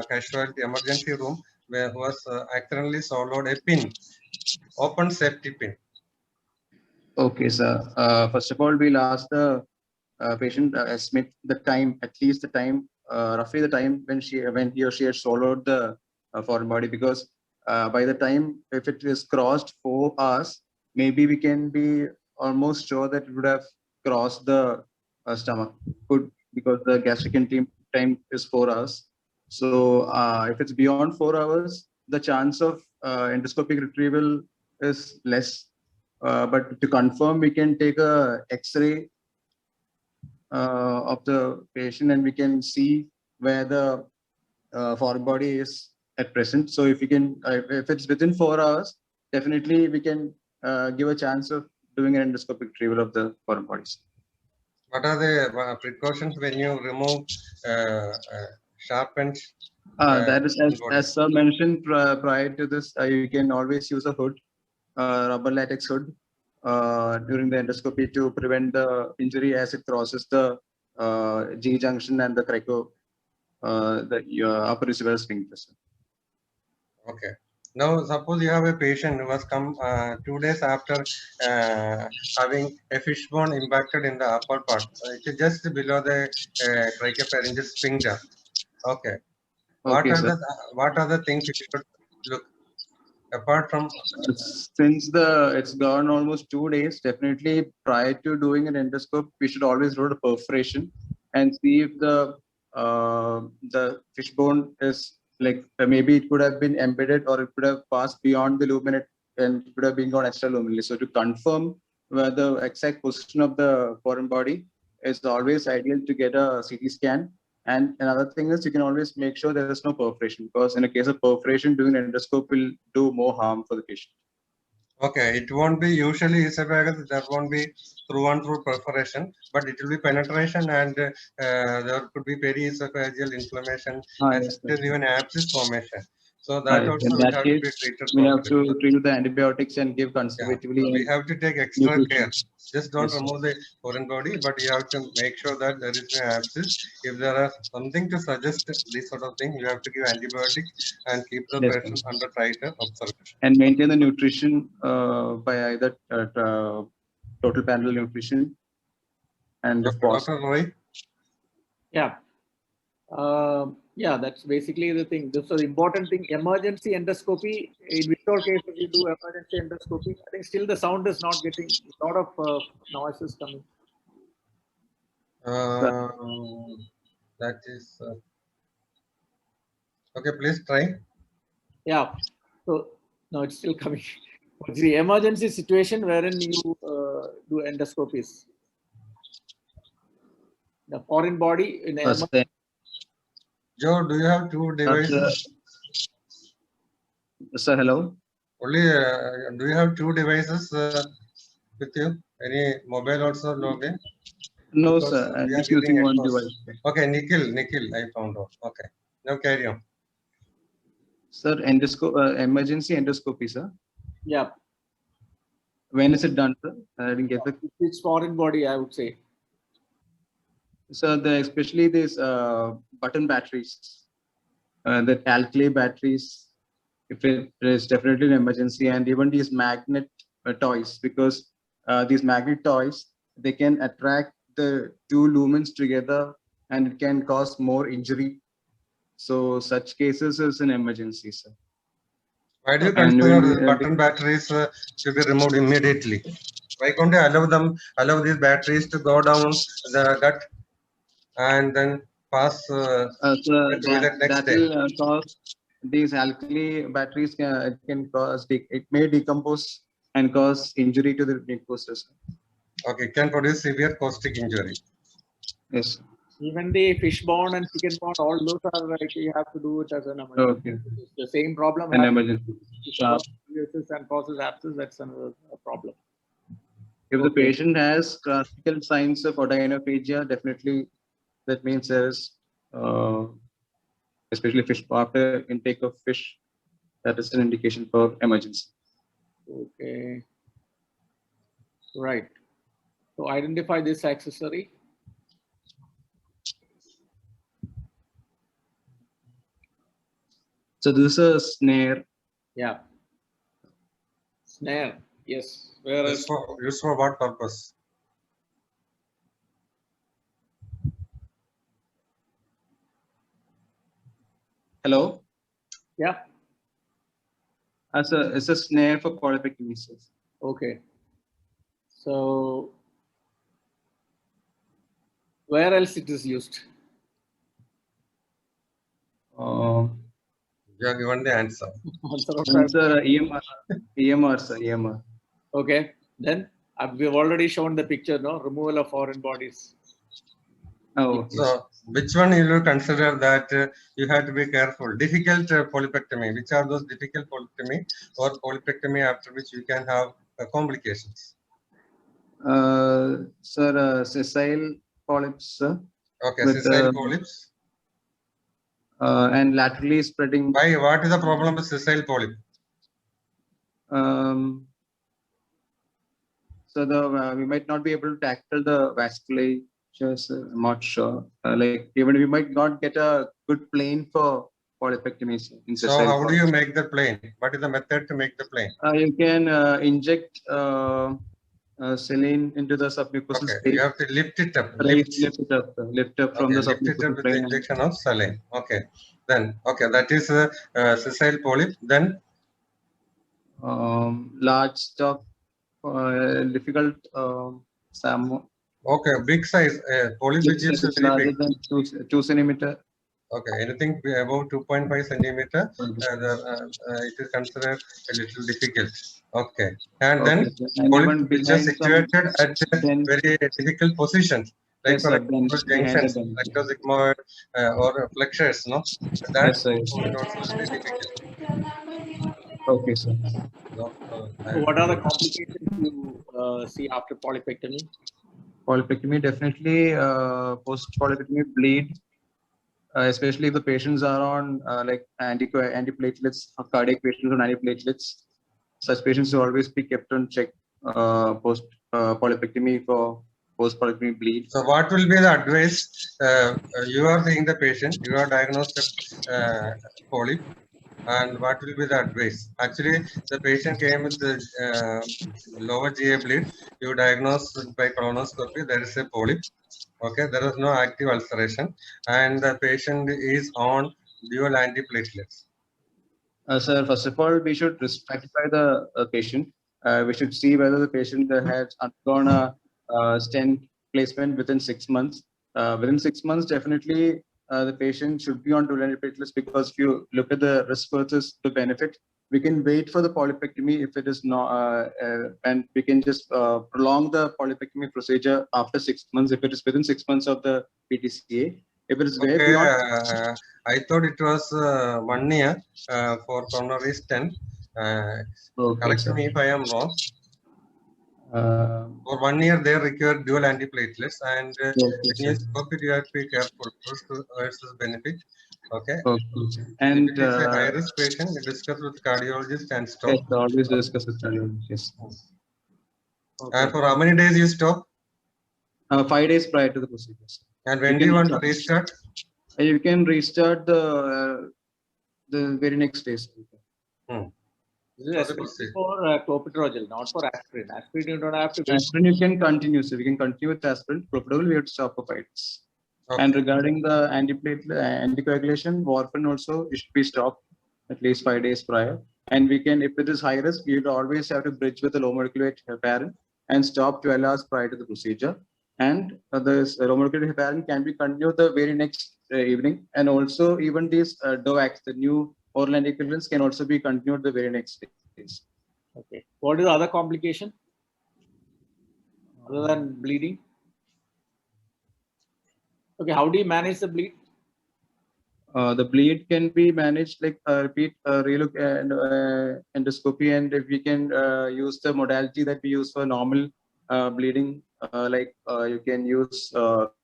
casualty emergency room who was accidentally swallowed a pin, open safety pin? okay, sir. First of all, we'll ask the patient estimate the time, at least the time, roughly the time when he or she had swallowed the foreign body, because by the time, if it is crossed 4 hours, maybe we can be almost sure that it would have crossed the stomach. Could, because the gastric emptying time is 4 hours. So if it's beyond 4 hours, the chance of endoscopic retrieval is less. But to confirm, we can take a X-ray of the patient and we can see where the foreign body is at present. So if we can, if it's within 4 hours, definitely we can give a chance of doing an endoscopic retrieval of the foreign bodies. What are the precautions when you remove sharp ends? That is, as sir mentioned prior to this, you can always use a hood, rubber latex hood, during the endoscopy to prevent the injury as it crosses the G junction and the the upper esophageal sphincter. Okay. Now, suppose you have a patient who has come 2 days after having a fishbone impacted in the upper part. It is just below the cricopharyngeal sphincter. Okay. What Okay, sir. what are the things you should look apart from? Since it's gone almost 2 days, definitely prior to doing an endoscope, we should always do a perforation and see if the fishbone is like maybe it could have been embedded or it could have passed beyond the lumen and it could have been gone extraluminally. So to confirm where the exact position of the foreign body, is always ideal to get a CT scan. And another thing is you can always make sure there is no perforation, because in a case of perforation, doing an endoscope will do more harm for the patient. Okay, it won't be usually esophagus. That won't be through and through perforation, but it will be penetration, and there could be periesophageal inflammation, and Yes, sometimes even abscess formation. So in that also will that have to be case, treated we have properly. to treat with the antibiotics and give Yeah, conservatively. we have to take extra care. Just don't Yes, remove the foreign body, but you have to make sure that there is no abscess. If there are something to suggest this sort of thing, you have to give antibiotics and keep the yes, patient under tighter observation. and maintain the nutrition by either total panel nutrition and if possible. Dr. Roy? Yeah. Yeah, that's basically the thing. So the important thing, emergency endoscopy, in whichever cases you do emergency endoscopy, I think still the sound is not getting, a lot of noises coming. That is okay. Please try. Yeah. So no, it's still coming. It's the emergency situation wherein you do endoscopies. The foreign body in the Joe, do you have two devices? Sir, hello. Only do you have two devices with you? Any mobile also logged in? No, Because sir. I'm we are just getting using one echoes. device. Okay, Nikhil, I found out. Okay, now carry on. Sir, emergency endoscopy, sir. Yeah. When is it done, sir? I didn't get the. It's foreign body, I would say. So especially these button batteries, the alkali batteries, if it is definitely an emergency, and even these magnet toys, because these magnet toys, they can attract the two lumens together and it can cause more injury So such cases is an emergency, sir. Why do you And consider we- the button batteries to be removed immediately? Why can't they allow these batteries to go down the gut and then pass So the toilet next that day? will cause these alkali batteries can cause it may decompose and cause injury to the mucosa. Okay, can produce severe caustic injury. Yes. Even the fish bond and chicken bond, all those are like you have to do it as an emergency. Okay. It's the same problem. An emergency. And causes abscess, that's another problem. If the Okay. patient has classical signs of odynophagia, definitely that means there is, especially fish after intake of fish, that is an indication for emergency. Okay. Right. So identify this accessory. So this is a snare. Yeah. Snare. Yes. Where is Used for what purpose? Hello. yeah. It's a snare for polypectomy. Okay. So where else it is used? You have given the answer. Sir, EMR, sir, EMR. Okay. Then we've already shown the picture, no? Removal of foreign bodies. Oh, okay. So, which one you will consider that you have to be careful? Difficult polypectomy. Which are those difficult polypectomy or polypectomy after which you can have complications? Sir, sessile polyps, sir. Okay, with, sessile polyps. And laterally spreading. Why? What is the problem with sessile polyp? So we might not be able to tackle the vasculature. I'm not sure. Like even we might not get a good plane for polypectomy. So how do you make the plane? What is the method to make the plane? You can inject saline into the submucosal Okay, space. you have to lift it up. Lift it up from Okay, the lift it up submucosal with the plane. injection of saline. Okay, then okay, that is sessile polyp. Then large stock, difficult SAM. Okay, big size polyp which is very larger big. than 2 centimeter. Okay, anything above 2.5 centimeter, it is considered a little difficult. Okay, and then polyp which are situated at very difficult positions, like for example junctions, rectosigmoid or flexures, no? That Yes, sir. is also very difficult. Okay, sir. So, What are the complications you see after polypectomy? Polypectomy, definitely post-polypectomy bleed, especially if the patients are on like antiplatelets, cardiac patients on antiplatelets. Such patients should always be kept on check post polypectomy for post-polypectomy bleed. So what will be the advice? You are seeing the patient, you are diagnosed a polyp, and what will be the advice? Actually, the patient came with the lower GA bleed. You diagnosed by colonoscopy, there is a polyp. Okay, there is no active ulceration, and the patient is on dual antiplatelets. Sir, first of all, we should stratify the patient. We should see whether the patient has undergone a stent placement within 6 months. Within 6 months, definitely the patient should be on dual antiplatelets, because if you look at the risk versus the benefit, we can wait for the polypectomy if it is not, and we can just prolong the polypectomy procedure after 6 months if it is within 6 months of the PTCA. If it is way beyond, I thought it was 1 year for coronary stent. Correct me if I am wrong. For 1 year, they require dual antiplatelets, and when you stop it, you have to be careful. Risk versus benefit. Okay. And if it is a high risk patient, you discuss with cardiologist and stop. Yes, always discuss with cardiologist. Yes. And for how many days you stop? 5 days prior to the procedure. And when do you want to restart? You can restart the very next day. This is especially for clopidogrel, not for aspirin. Aspirin you don't have to. Aspirin you can continue. So we can continue with aspirin. Clopidogrel we have to stop for 5 days. Okay. And regarding the anticoagulation, warfarin also it should be stopped at least 5 days prior. And we can, if it is high risk, you'd always have to bridge with a low molecular weight heparin and stop 12 hours prior to the procedure. And the low molecular weight heparin can be continued the very next evening. And also even these DOACs, the new oral anticoagulants, can also be continued the very next day. Okay. What is the other complication other than bleeding? Okay. How do you manage the bleed? The bleed can be managed like repeat relook and endoscopy, and if we can use the modality that we use for normal bleeding, like you can use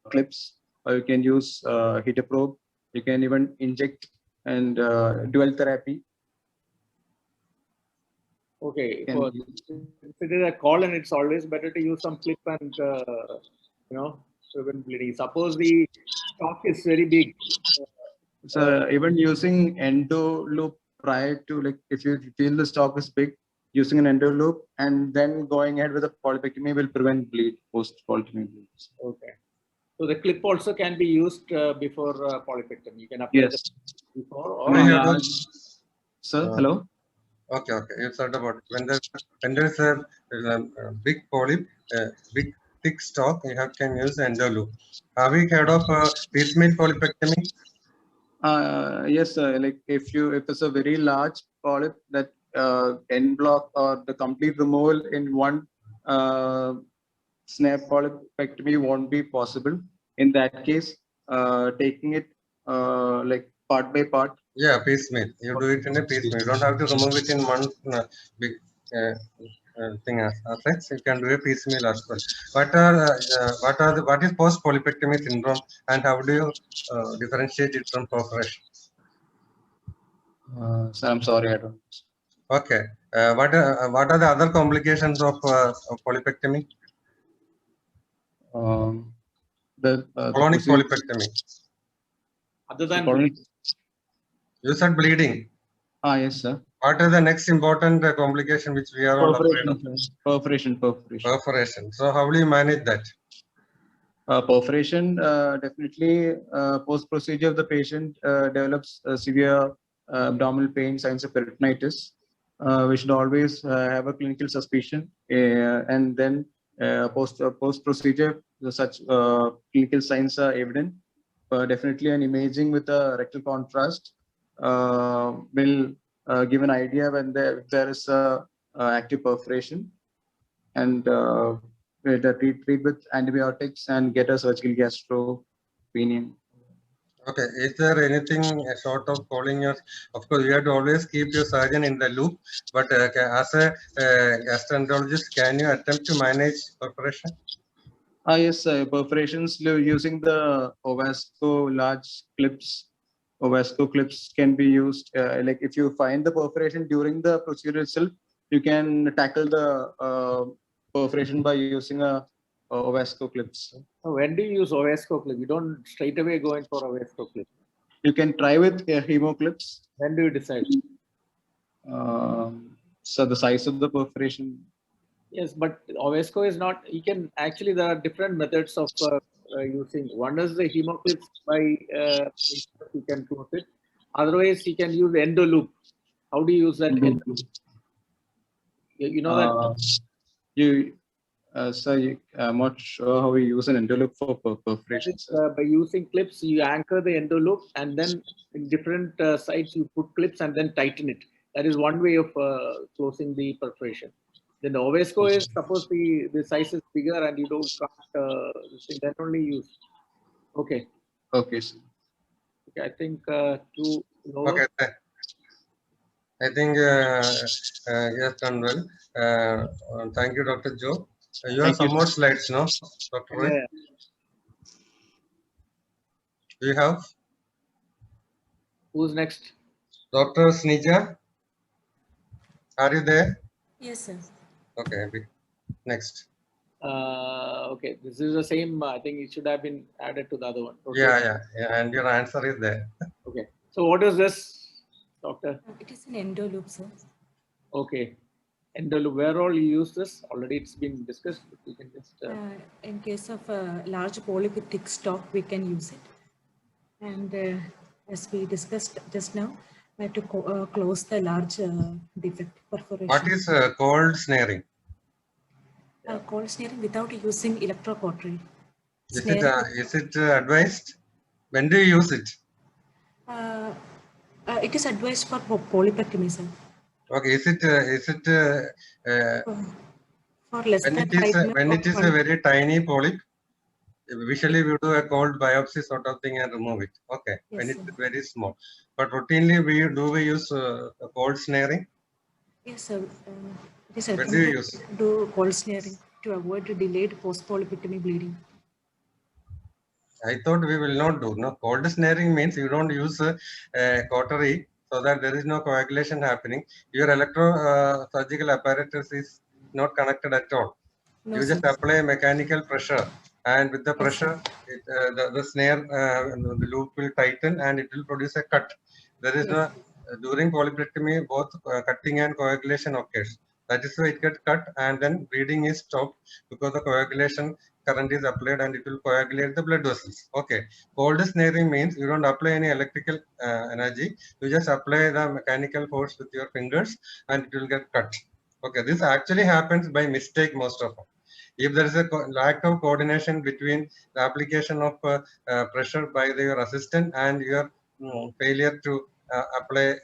clips, or you can use heater probe, you can even inject and dual therapy. Okay. Can For, if it is a colon, it's always better to use some clip and prevent bleeding. Suppose the stock is very big. So even using endo loop prior to, like, if you feel the stock is big, using an endo loop and then going ahead with a polypectomy will prevent bleed, post polypectomy bleeds. Okay. So the clip also can be used before polypectomy. You can apply Yes. the before What do or you have to- Sir, hello. Okay, okay. You said about when there's a big polyp, big thick stalk, you can use endo loop. Have you heard of piecemeal polypectomy? Yes, sir. Like if it's a very large polyp that end block or the complete removal in one snap polypectomy won't be possible. In that case, taking it like part by part. Yeah, piecemeal. You do it in a piecemeal. You don't have to remove it in one big thing as such. You can do a piecemeal as well. What is post polypectomy syndrome, and how do you differentiate it from perforation? Sir, I'm sorry, I don't. Okay. What are the other complications of polypectomy? The Colonic polypectomy. other than You said bleeding. Yes, sir. What are the next important complication which we are all afraid of? Perforation. Perforation. So how do you manage that? Perforation, definitely post procedure, the patient develops severe abdominal pain, signs of peritonitis. We should always have a clinical suspicion, and then post procedure, such clinical signs are evident. Definitely, an imaging with a rectal contrast will give an idea when there is a active perforation, and treat with antibiotics and get a surgical gastropenia. Okay, is there anything short of calling your? Of course, you have to always keep your surgeon in the loop. But as a gastroenterologist, can you attempt to manage perforation? Yes, perforations using the Ovasco large clips. Ovasco clips can be used. Like if you find the perforation during the procedure itself, you can tackle the perforation by using a Ovasco clips. So when do you use Ovasco clip? You don't straight away go in for Ovasco clip. You can try with hemo clips. When do you decide? So the size of the perforation. Yes, but Ovasco is not. You can actually, there are different methods of using. One is the hemo clips by you can close it. Otherwise, you can use endo loop. How do you use that? You know that. I'm not sure how we use an endo loop for perforation. By using clips, you anchor the endo loop, and then in different sites you put clips and then tighten it. That is one way of closing the perforation. Then the Ovasco is, suppose the size is bigger and you can't then only use. Okay. Okay. Sir. Okay, I think to Okay. I think you have done well. Thank you, Dr. Joe. You have some more slides, no, Dr. Roy? Yeah. Do you have? Who's next? Dr. Snija? Are you there? Yes, sir. Okay, next. Okay, this is the same. I think it should have been added to the other one. Okay. Yeah, and your answer is there. Okay. So what is this, doctor? It is an endo loop, sir. Okay. Endolu, where all you use this? Already it's been discussed. But you can just. In case of a large polyp with thick stalk, we can use it. And as we discussed just now, we have to close the large defect perforation. What is cold snaring? Cold snaring without using electrocautery. Is it advised? When do you use it? It is advised for polypectomy, sir. Okay, is it for less when than it is a very tiny polyp? Usually we do a cold biopsy sort of thing and remove it. Okay, Yes, when it's sir. very small. But routinely we use cold snaring. Yes, sir. It is When do you recommended use? to do cold snaring to avoid delayed post-polypectomy bleeding. I thought we will not do. No, cold snaring means you don't use cautery so that there is no coagulation happening. Your surgical apparatus is not connected at all. No, You just sir. apply mechanical pressure, and with the Yes, sir. pressure, the snare, the loop will tighten and it will produce a cut. There is Yes. during polypectomy, both cutting and coagulation occurs. That is why it gets cut and then bleeding is stopped because the coagulation current is applied and it will coagulate the blood vessels. Okay. Cold snaring means you don't apply any electrical energy. You just apply the mechanical force with your fingers and it will get cut. Okay. This actually happens by mistake most of all. If there is a lack of coordination between the application of pressure by your assistant and your failure to apply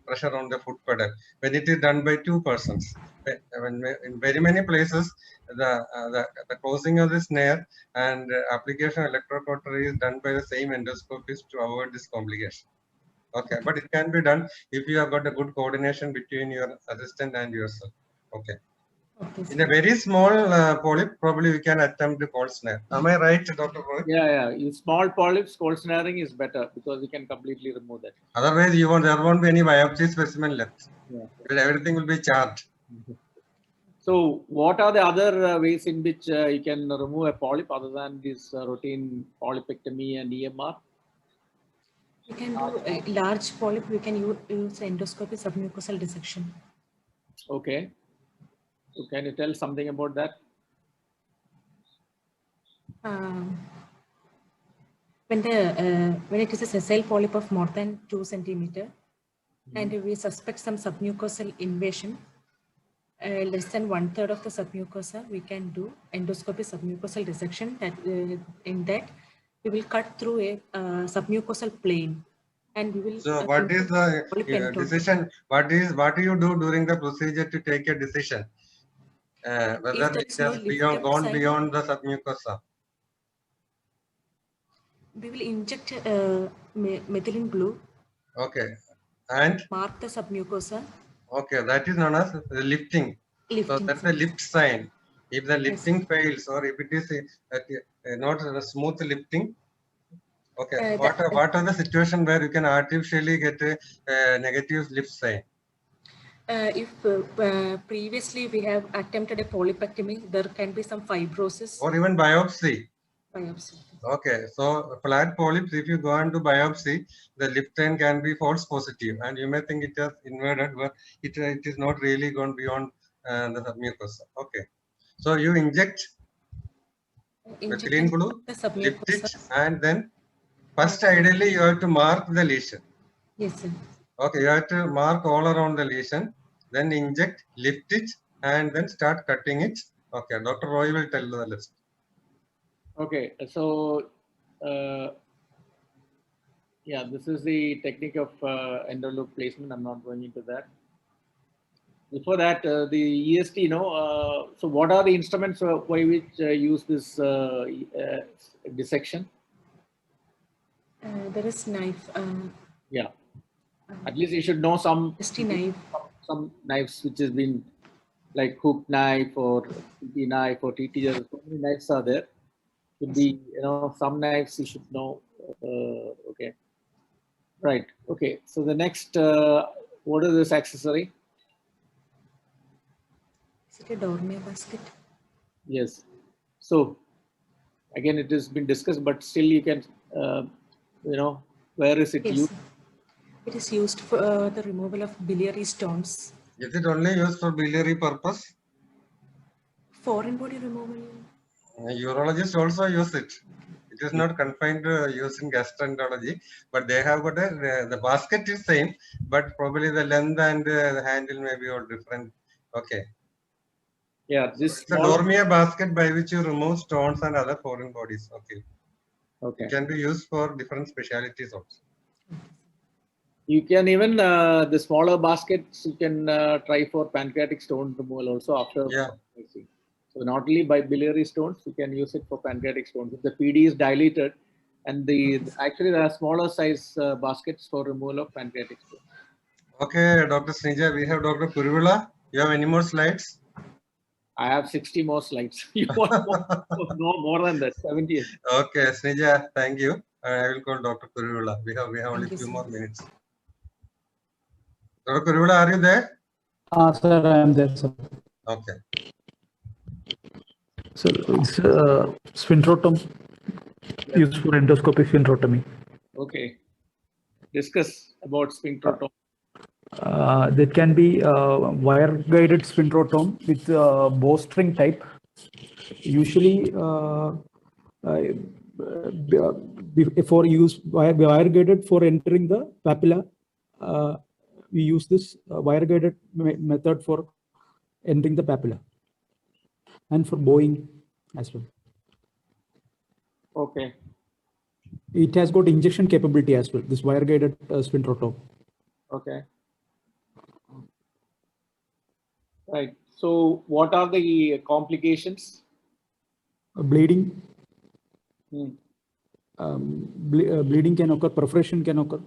pressure on the foot pedal, when it is done by two persons, in very many places, the closing of the snare and application of electrocautery is done by the same endoscopist to avoid this complication. Okay, but it can be done if you have got a good coordination between your assistant and yourself. Okay. Okay, In a very small polyp, probably we can attempt the cold snare. Am I right, Dr. Roy? Yeah. In small polyps, cold snaring is better because you can completely remove that. Otherwise, there won't be any biopsy specimen left. Yeah. Everything will be charged. So, what are the other ways in which you can remove a polyp other than this routine polypectomy and EMR? We can do a large polyp. We can use endoscopy submucosal dissection. Okay. So, can you tell something about that? When it is a sessile polyp of more than 2 centimeter, and we suspect some submucosal invasion, less than 1/3 of the submucosa, we can do endoscopy submucosal dissection. That in that we will cut through a submucosal plane, and we will. So, what is the decision? What do you do during the procedure to take a decision? Whether it has gone beyond the submucosa? We will inject methylene blue. Okay. And? Mark the submucosa. Okay, that is known as the lifting. So that's a lift sign. If the lifting fails or if it is not a smooth lifting, okay, what are the situation where you can artificially get a negative lift sign? If previously we have attempted a polypectomy, there can be some fibrosis. Or even biopsy. Biopsy. Okay, so flat polyps, if you go on to biopsy, the lift sign can be false positive and you may think it has invaded, but it is not really gone beyond the submucosa. Okay, so you inject methylene blue, lift it, and then first ideally you have to mark the lesion. Yes, sir. Okay, you have to mark all around the lesion, then inject, lift it, and then start cutting it. Okay, Dr. Roy will tell the list. Okay, so yeah, this is the technique of endoloop placement. I'm not going into that. Before that, the EST, so what are the instruments by which use this dissection? There is knife. Yeah, at least you should know some knife. Some knives which has been like hook knife or TT knife or TT. So many knives are there. Could be, some knives you should know. Okay, right. Okay, so the next, what is this accessory? Is it a Dorme basket? Yes. So again, it has been discussed, but still you can, where is it used? It is used for the removal of biliary stones. Is it only used for biliary purpose? Foreign body removal. Urologists also use it. It is not confined to use in gastroenterology, but they have got the basket is same, but probably the length and the handle may be all different. Okay. Yeah, So this it's a small. Dormier basket by which you remove stones and other foreign bodies. Okay. Okay. It can be used for different specialities also. You can even the smaller baskets you can try for pancreatic stone removal also after. Yeah. So not only by biliary stones, you can use it for pancreatic stones. If the PD is dilated, and actually there are smaller size baskets for removal of pancreatic stones. Okay, Dr. Sneja, we have Dr. Kuruvilla. You have any more slides? I have 60 more slides. You want more than that? 70. Okay, Sneja, thank you. I will call Dr. Kuruvilla. We have only Thank you, few sir. more minutes. Dr. Kuruvilla, are you there? Sir, I am there, sir. Okay. So it's sphincterotomy used for endoscopic sphincterotomy. Okay. Discuss about sphincterotomy. That can be wire-guided sphincterotomy with bowstring type. Usually, for use wire-guided for entering the papilla, we use this wire-guided method for entering the papilla, and for bowing as well. Okay. It has got injection capability as well. This wire-guided sphincterotomy. Okay. Right. So, what are the complications? Bleeding. Hmm. Bleeding can occur. Perforation can occur.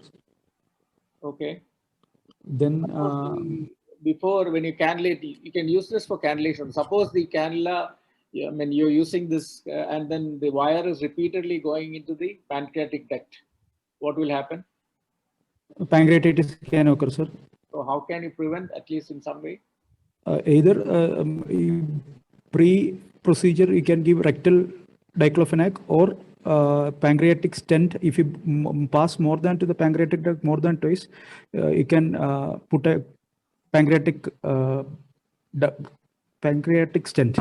Okay. Then before, when you cannulate, you can use this for cannulation. Suppose the cannula, I mean, you're using this and then the wire is repeatedly going into the pancreatic duct. What will happen? pancreatitis can occur, sir. So how can you prevent, at least in some way? Either pre-procedure, you can give rectal diclofenac or pancreatic stent. If you pass more than to the pancreatic duct more than twice, you can put a pancreatic stent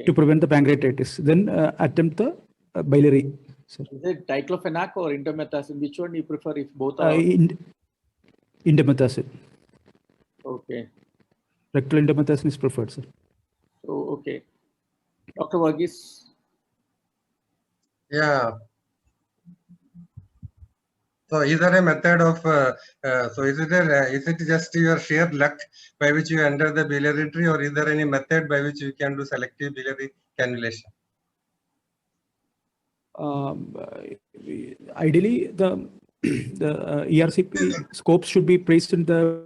to prevent the pancreatitis. Then attempt the biliary. Sir. Is it diclofenac or indomethacin? Which one you prefer if both are? Indomethacin. Okay. Rectal indomethacin is preferred, sir. So, okay. Dr. Varghese. Yeah. So is there a method of, so is it just your sheer luck by which you enter the biliary tree, or is there any method by which you can do selective biliary cannulation? Ideally, the ERCP scopes should be placed in the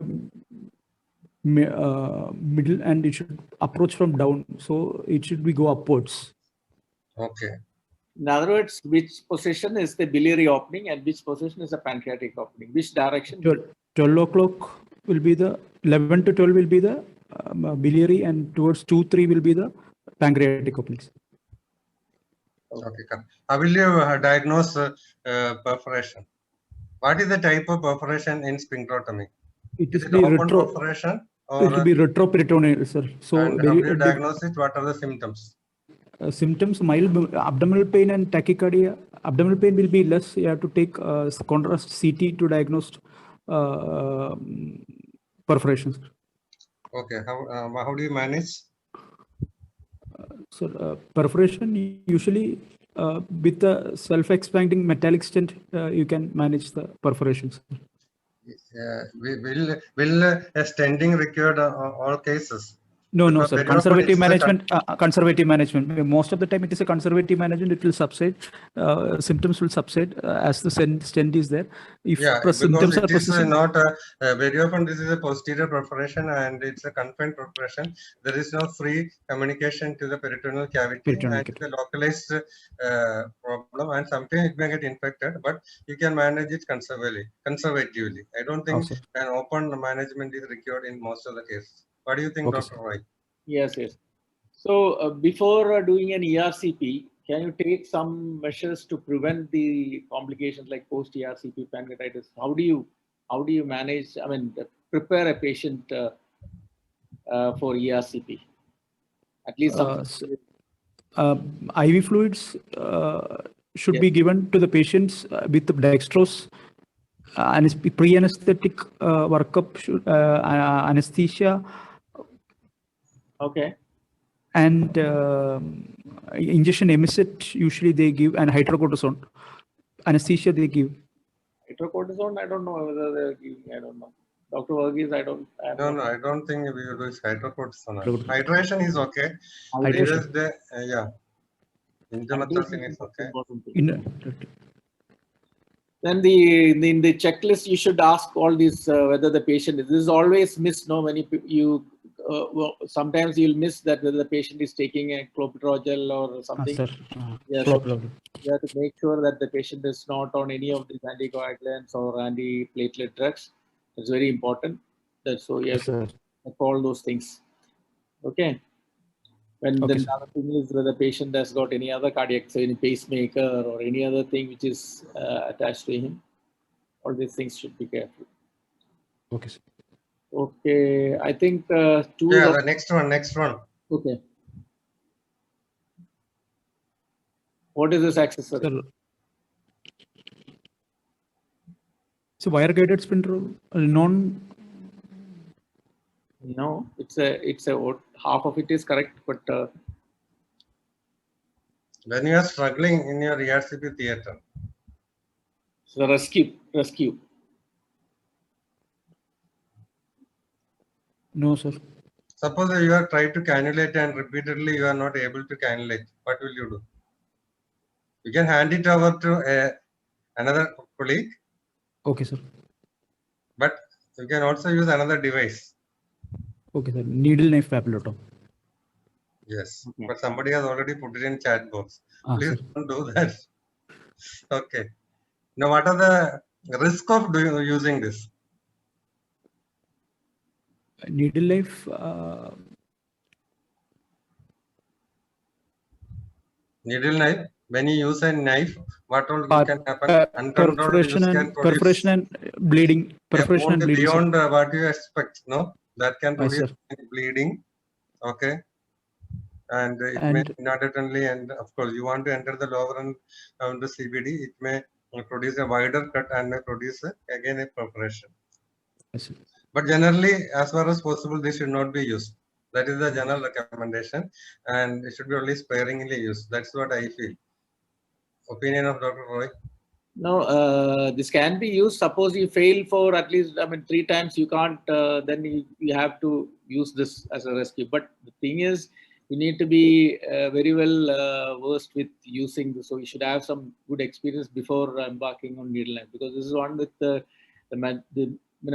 middle, and it should approach from down. So it should be go upwards. Okay. In other words, which position is the biliary opening and which position is the pancreatic opening? Which direction? 12 o'clock will be the 11 to 12 will be the biliary, and towards 2-3 will be the pancreatic openings. Okay. How will you diagnose perforation? What is the type of perforation in sphincterotomy? It is is it the open perforation? Or, it will be retroperitoneal, sir. So and how do you diagnose it? What are the symptoms? Symptoms: mild abdominal pain and tachycardia. Abdominal pain will be less. You have to take contrast CT to diagnose perforations. Okay. How do you manage? Perforation usually with the self-expanding metallic stent, you can manage the perforations. Will a stenting required all cases? No, Because sir. Conservative management. Conservative management. Most of the time, it is a conservative management. It will subside. Symptoms will subside as the stent is there. If symptoms are persistent, not very often. This is a posterior perforation, and it's a confined perforation. There is no free communication to the peritoneal cavity, and it's a localized problem. And sometimes it may get infected, but you can manage it conservatively. I don't think an open management is required in most of the cases. What do you think, Dr. Roy? Yes, yes. So before doing an ERCP, can you take some measures to prevent the complications like post-ERCP pancreatitis? How do you manage? I mean, prepare a patient for ERCP? At least IV fluids should be given to the patients with dextrose. Pre-anesthetic workup, anesthesia. Okay. And injection emeset usually they give, and hydrocortisone. Anesthesia they give. Hydrocortisone, I don't know whether they're giving, I don't know. Dr. Varghese, I don't. No, I don't think we will use hydrocortisone. Hydration is okay. Hydration. Yeah. Indomethacin is okay. Then in the checklist, you should ask all these whether the patient this is always missed. No, many you sometimes you'll miss that whether the patient is taking a clopidogrel or something. Yeah, so you have to make sure that the patient is not on any of these anticoagulants or antiplatelet drugs. It's very important. That's so you have to check all those things. Okay. When the other thing is whether the patient has got any other cardiac, say any pacemaker or any other thing which is attached to him. All these things should be careful. Okay, sir. Okay, I think the next one. Okay. What is this accessory? So wire guided spindle, No, it's a half of it is correct, but when you are struggling in your ERCP theater. So rescue. No, sir. Suppose you are trying to cannulate and repeatedly you are not able to cannulate. What will you do? You can hand it over to another colleague. Okay, sir. But you can also use another device. Okay, sir. Needle knife papillotomy. Yes, but somebody has already put it in chat box. Please don't do that. Okay. Now, what are the risks of using this? Needle knife. Needle knife. When you use a knife, what all can happen? Perforation and bleeding. Perforation and bleeding. Beyond what you expect, no? That can produce bleeding. Okay. And it may inadvertently, and of course, you want to enter the lower end of the CBD, it may produce a wider cut and may produce again a perforation. Yes, but generally, as far as possible, this should not be used. That is the general recommendation, and it should be only sparingly used. That's what I feel. Opinion of Dr. Roy? No, this can be used. Suppose you fail for at least 3 times, you can't. Then you have to use this as a rescue. But the thing is, you need to be very well versed with using this. So you should have some good experience before embarking on needle knife, because this is one with a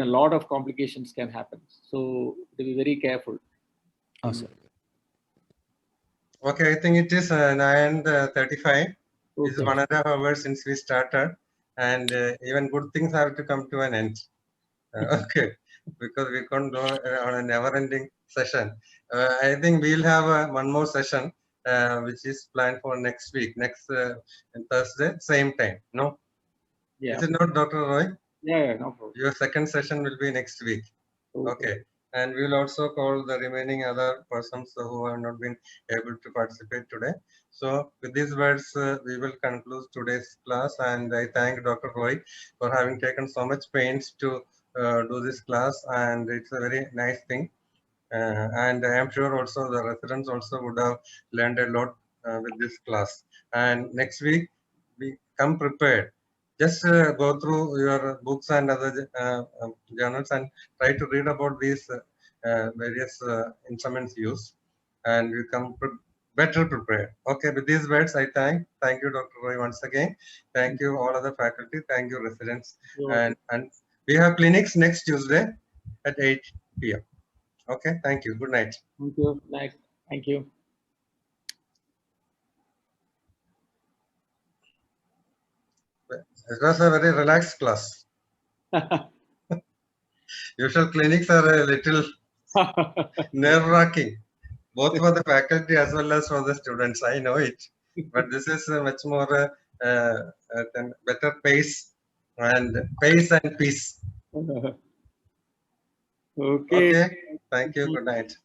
lot of complications can happen. So to be very careful. Awesome. Okay, I think it is 9:35. It's 1.5 hours since we started, and even good things have to come to an end. Okay, because we can't go on a never-ending session. I think we'll have one more session, which is planned for next week, next Thursday, same time. No? Yeah. Is it not, Dr. Roy? Yeah, no problem. Your second session will be next week. Okay. And we will also call the remaining other persons who have not been able to participate today. So with these words, we will conclude today's class. And I thank Dr. Roy for having taken so much pains to do this class. And it's a very nice thing. And I am sure also the residents also would have learned a lot with this class. And next week, we come prepared. Just go through your books and other journals and try to read about these various instruments used, and you come better prepared. Okay, with these words, I thank you, Dr. Roy, once again. Thank you, all other faculty. Thank you, residents. And we have clinics next Tuesday at 8 p.m. Okay, thank you. Good night. Thank you. Thank you. It was a very relaxed class. Usual clinics are a little nerve-wracking, both for the faculty as well as for the students. I know it, but this is much more better pace and peace. Okay. Okay. Thank you. Good night.